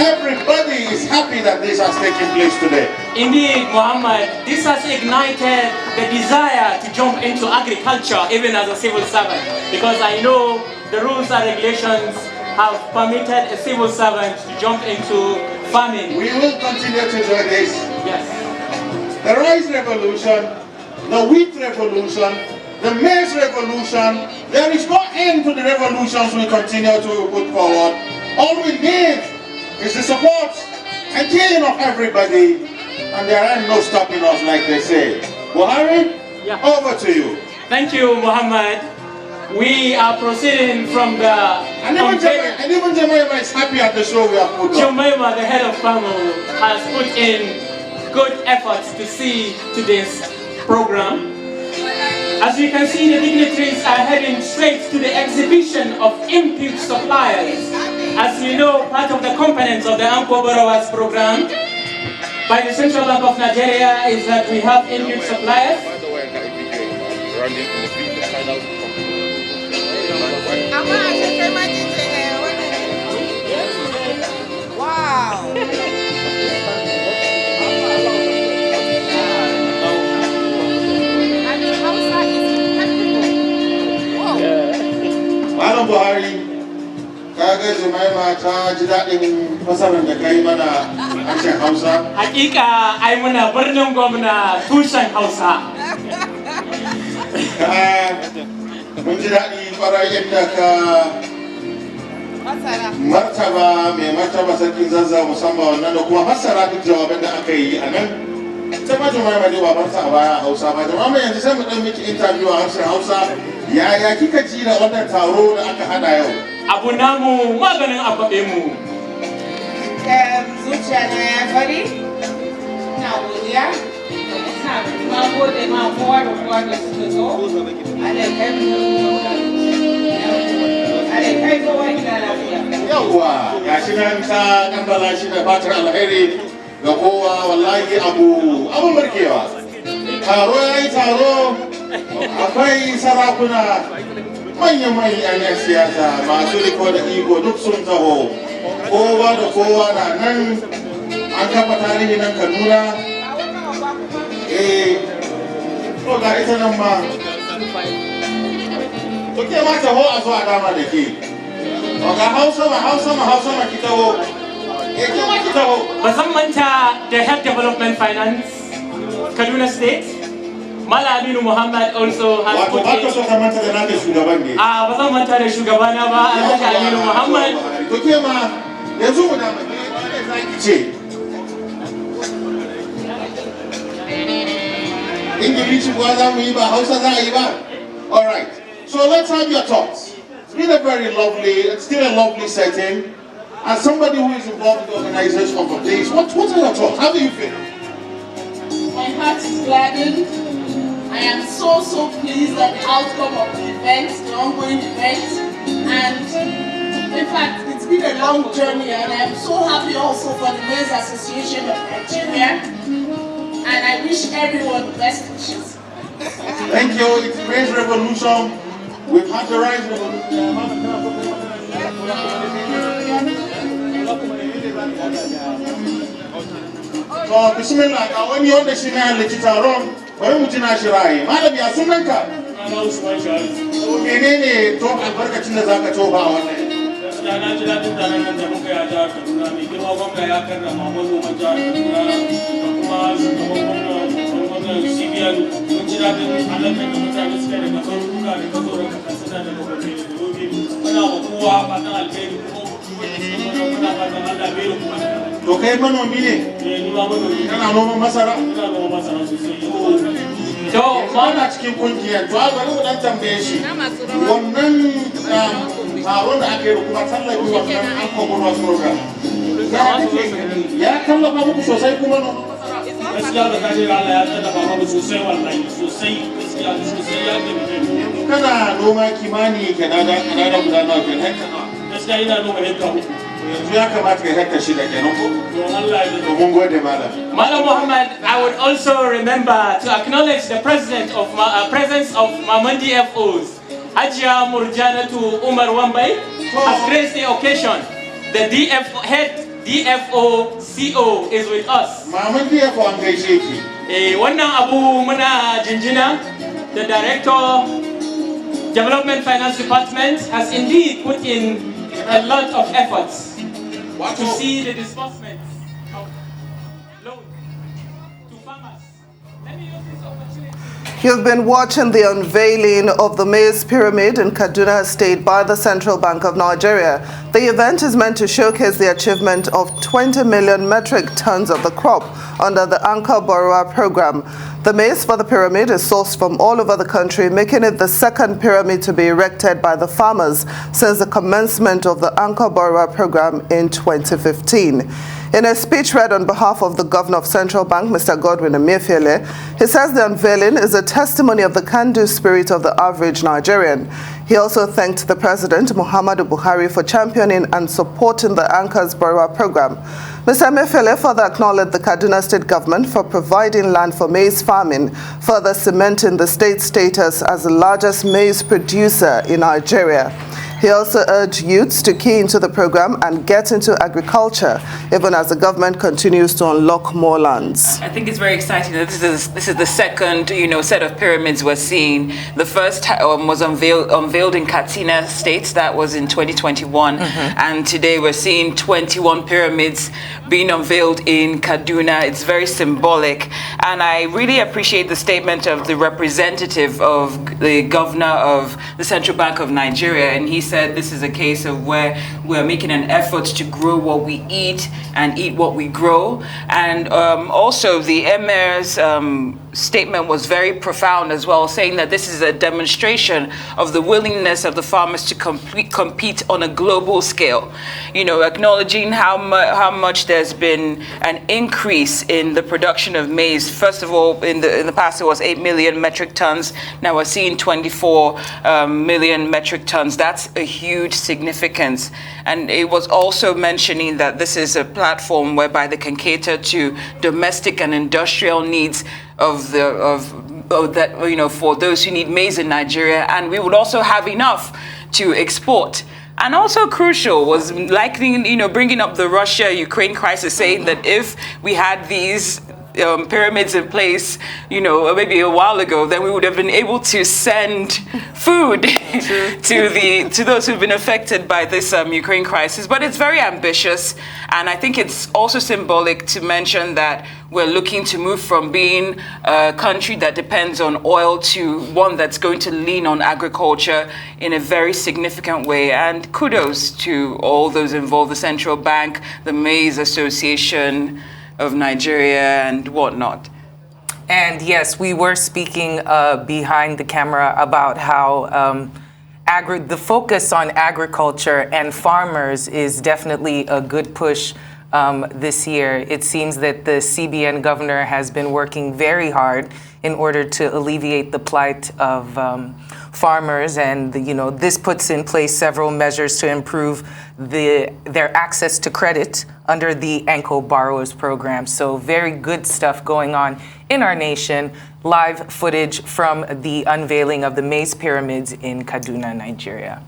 Everybody is happy that this has taken place today. Indeed, Muhammad, this has ignited the desire to jump into agriculture even as a civil servant, because I know the rules and regulations have permitted a civil servant to jump into farming. We will continue to do this. Yes. The rice revolution, the wheat revolution, the maize revolution, there is no end to the revolutions we continue to put forward. All we need is the support and caring of everybody, and there ain't no stopping us, like they say. Buhari, over to you. Thank you, Muhammad. We are proceeding from the... And even Jemima is happy at the show we have put on. Jemima, the head of FAMO, has put in good efforts to see to this program. As you can see, the dignitaries are heading straight to the exhibition of input suppliers. As you know, part of the components of the Anko Borrowers program by the Central Bank of Nigeria is that we have input suppliers. Wow! Malam Buhari, kaga Jemima ta ji daɗin fasarar da kai mana harshen Hausa. Hakika ai muna birnin gwamna tushen Hausa. Mun ji daɗi kwarai yadda ka martaba mai martaba sarkin Zazzau musamman wannan da kuma fassara duk jawaban da aka yi a nan. Ta ma Jemima dai ba barta a baya a Hausa ba. Jemima yanzu sai mu ɗan miki interview a harshen Hausa. Yaya kika ji da wannan taro da aka hada yau? Abu namu maganin ababe mu. Zuciya na ya fari, ina godiya, ina gode ma kowa da kowa da suka zo. Alaikai kowa ina lafiya. Yawwa, gashi nan ta kammala shi da fatar alheri ga kowa, wallahi abun barkewa. Taro ya yi taro, akwai sarakuna manya-manyan 'yan siyasa masu riko da iko duk sun taho, kowa da kowa na nan. An kafa tarihi nan Kaduna. To ga ita nan ma to ke ma taho a zo a dama da ke. Ga Hausa ma ki taho. Ke ma ki taho. Ba zan manta da Health Development Finance Kaduna State. Mala Aminu Muhammad also has put in... Wato ba ka so ka manta da naka shugaban ne? Ba zan manta da shugabana ba, Alhaji Aminu Muhammad. To ke ma yanzu mu da mai zaki ce. Ingilishi kuwa za mu yi ba, Hausa za a yi ba? All right. So let's have your thoughts. It's been a very lovely, it's still a lovely setting. As somebody who is involved in the organization of this, what are your thoughts? How do you feel? My heart is gladdened. I am so pleased at the outcome of the event, the ongoing event. And in fact, it's been a long journey, and I am so happy also for the Maize Association of Nigeria. And I wish everyone the best wishes. Thank you. It's the Maize Revolution. We've had the Rice Revolution. So, bismillah, ga wani wanda shi na halarci taron, bari mu tuna shi raye. Malam ya sunanka? Menene to albarkacin da zaka tofa a wannan? Gaskiya na ji daɗin taron nan da muka yi a jihar Kaduna, mai girma gwamna ya karrama manoman jihar Kaduna da kuma shugaban gwamnan CBN. Mun ji daɗin halartar da mutane suka yi daga garuruka da gazoron Katsina da Gombe da Yobe. Muna wa kowa fatan alheri kuma muna fatan Allah bai da kuma. To kai manomi ne? Ni ma manomi. Kana noman masara? Ina noman masara sosai. To, mana cikin kungiyar, to bari mu dan tambaye shi. Wannan taron da aka yi da kuma tallafi wannan Anko Borrowers program. Ya tallafa muku sosai kuma noman masara? Gaskiya da kaje Allah ya tallafa muku sosai wallahi, sosai gaskiya sosai ya taimake mu. Kana noma kimani kenan da guda nawa kenan hekta nawa? Gaskiya ina noma hekta 3. Yanzu ya kamata ka hekta 6 kenan ko? To mun gode malam. Malam Muhammad, I would also remember to acknowledge the presence of Maman DFOs. Hajia Murjanatu Umar Wambai has graced the occasion The head DFO-CO is with us. Wannan abu muna jinjina. The Director, Development Finance Department has indeed put in a lot of efforts to see the disbursement of loans to farmers. Let me use this opportunity. You've been watching the unveiling of the Maize Pyramid in Kaduna State by the Central Bank of Nigeria. The event is meant to showcase the achievement of 20 million metric tons of the crop under the Anchor Borrower Program. The maize for the pyramid is sourced from all over the country, making it the second pyramid to be erected by the farmers since the commencement of the Anchor Borrower Program in 2015. In a speech read on behalf of the Governor of Central Bank, Mr. Godwin Emefiele, he says the unveiling is a testimony of the can-do spirit of the average Nigerian. He also thanked the President, Muhammadu Buhari, for championing and supporting the Anchor's Borrower Program. Mr. Emefiele further acknowledged the Kaduna State government for providing land for maize farming, further cementing the state's status as the largest maize producer in Nigeria. He also urged youths to key into the program and get into agriculture, even as the government continues to unlock more lands. I think it's very exciting that this is the second, set of pyramids we're seeing. The first was unveiled in Kaduna State. That was in 2021, and today we're seeing 21 pyramids being unveiled in Kaduna. It's very symbolic, and I really appreciate the statement of the representative of the governor of the Central Bank of Nigeria, and he said this is a case of where we're making an effort to grow what we eat and eat what we grow. And also the Emir's statement was very profound as well, saying that this is a demonstration of the willingness of the farmers to compete on a global scale. Acknowledging how much there's been an increase in the production of maize. First of all, in the past it was 8 million metric tons. Now we're seeing 24 million metric tons. That's a huge significance. And it was also mentioning that this is a platform whereby they can cater to domestic and industrial needs for those who need maize in Nigeria, and we would also have enough to export. And also crucial was likely, bringing up the Russia-Ukraine crisis, saying that if we had these pyramids in place, maybe a while ago, then we would have been able to send food to those who've been affected by this Ukraine crisis. But it's very ambitious, and I think it's also symbolic to mention that we're looking to move from being a country that depends on oil to one that's going to lean on agriculture in a very significant way. And kudos to all those involved, the Central Bank, the Maize Association of Nigeria, and whatnot. And yes, we were speaking behind the camera about how the focus on agriculture and farmers is definitely a good push this year. It seems that the CBN governor has been working very hard in order to alleviate the plight of farmers, and this puts in place several measures to improve their access to credit under the Anchor Borrowers Program. So very good stuff going on in our nation. Live footage from the unveiling of the Maize Pyramids in Kaduna, Nigeria.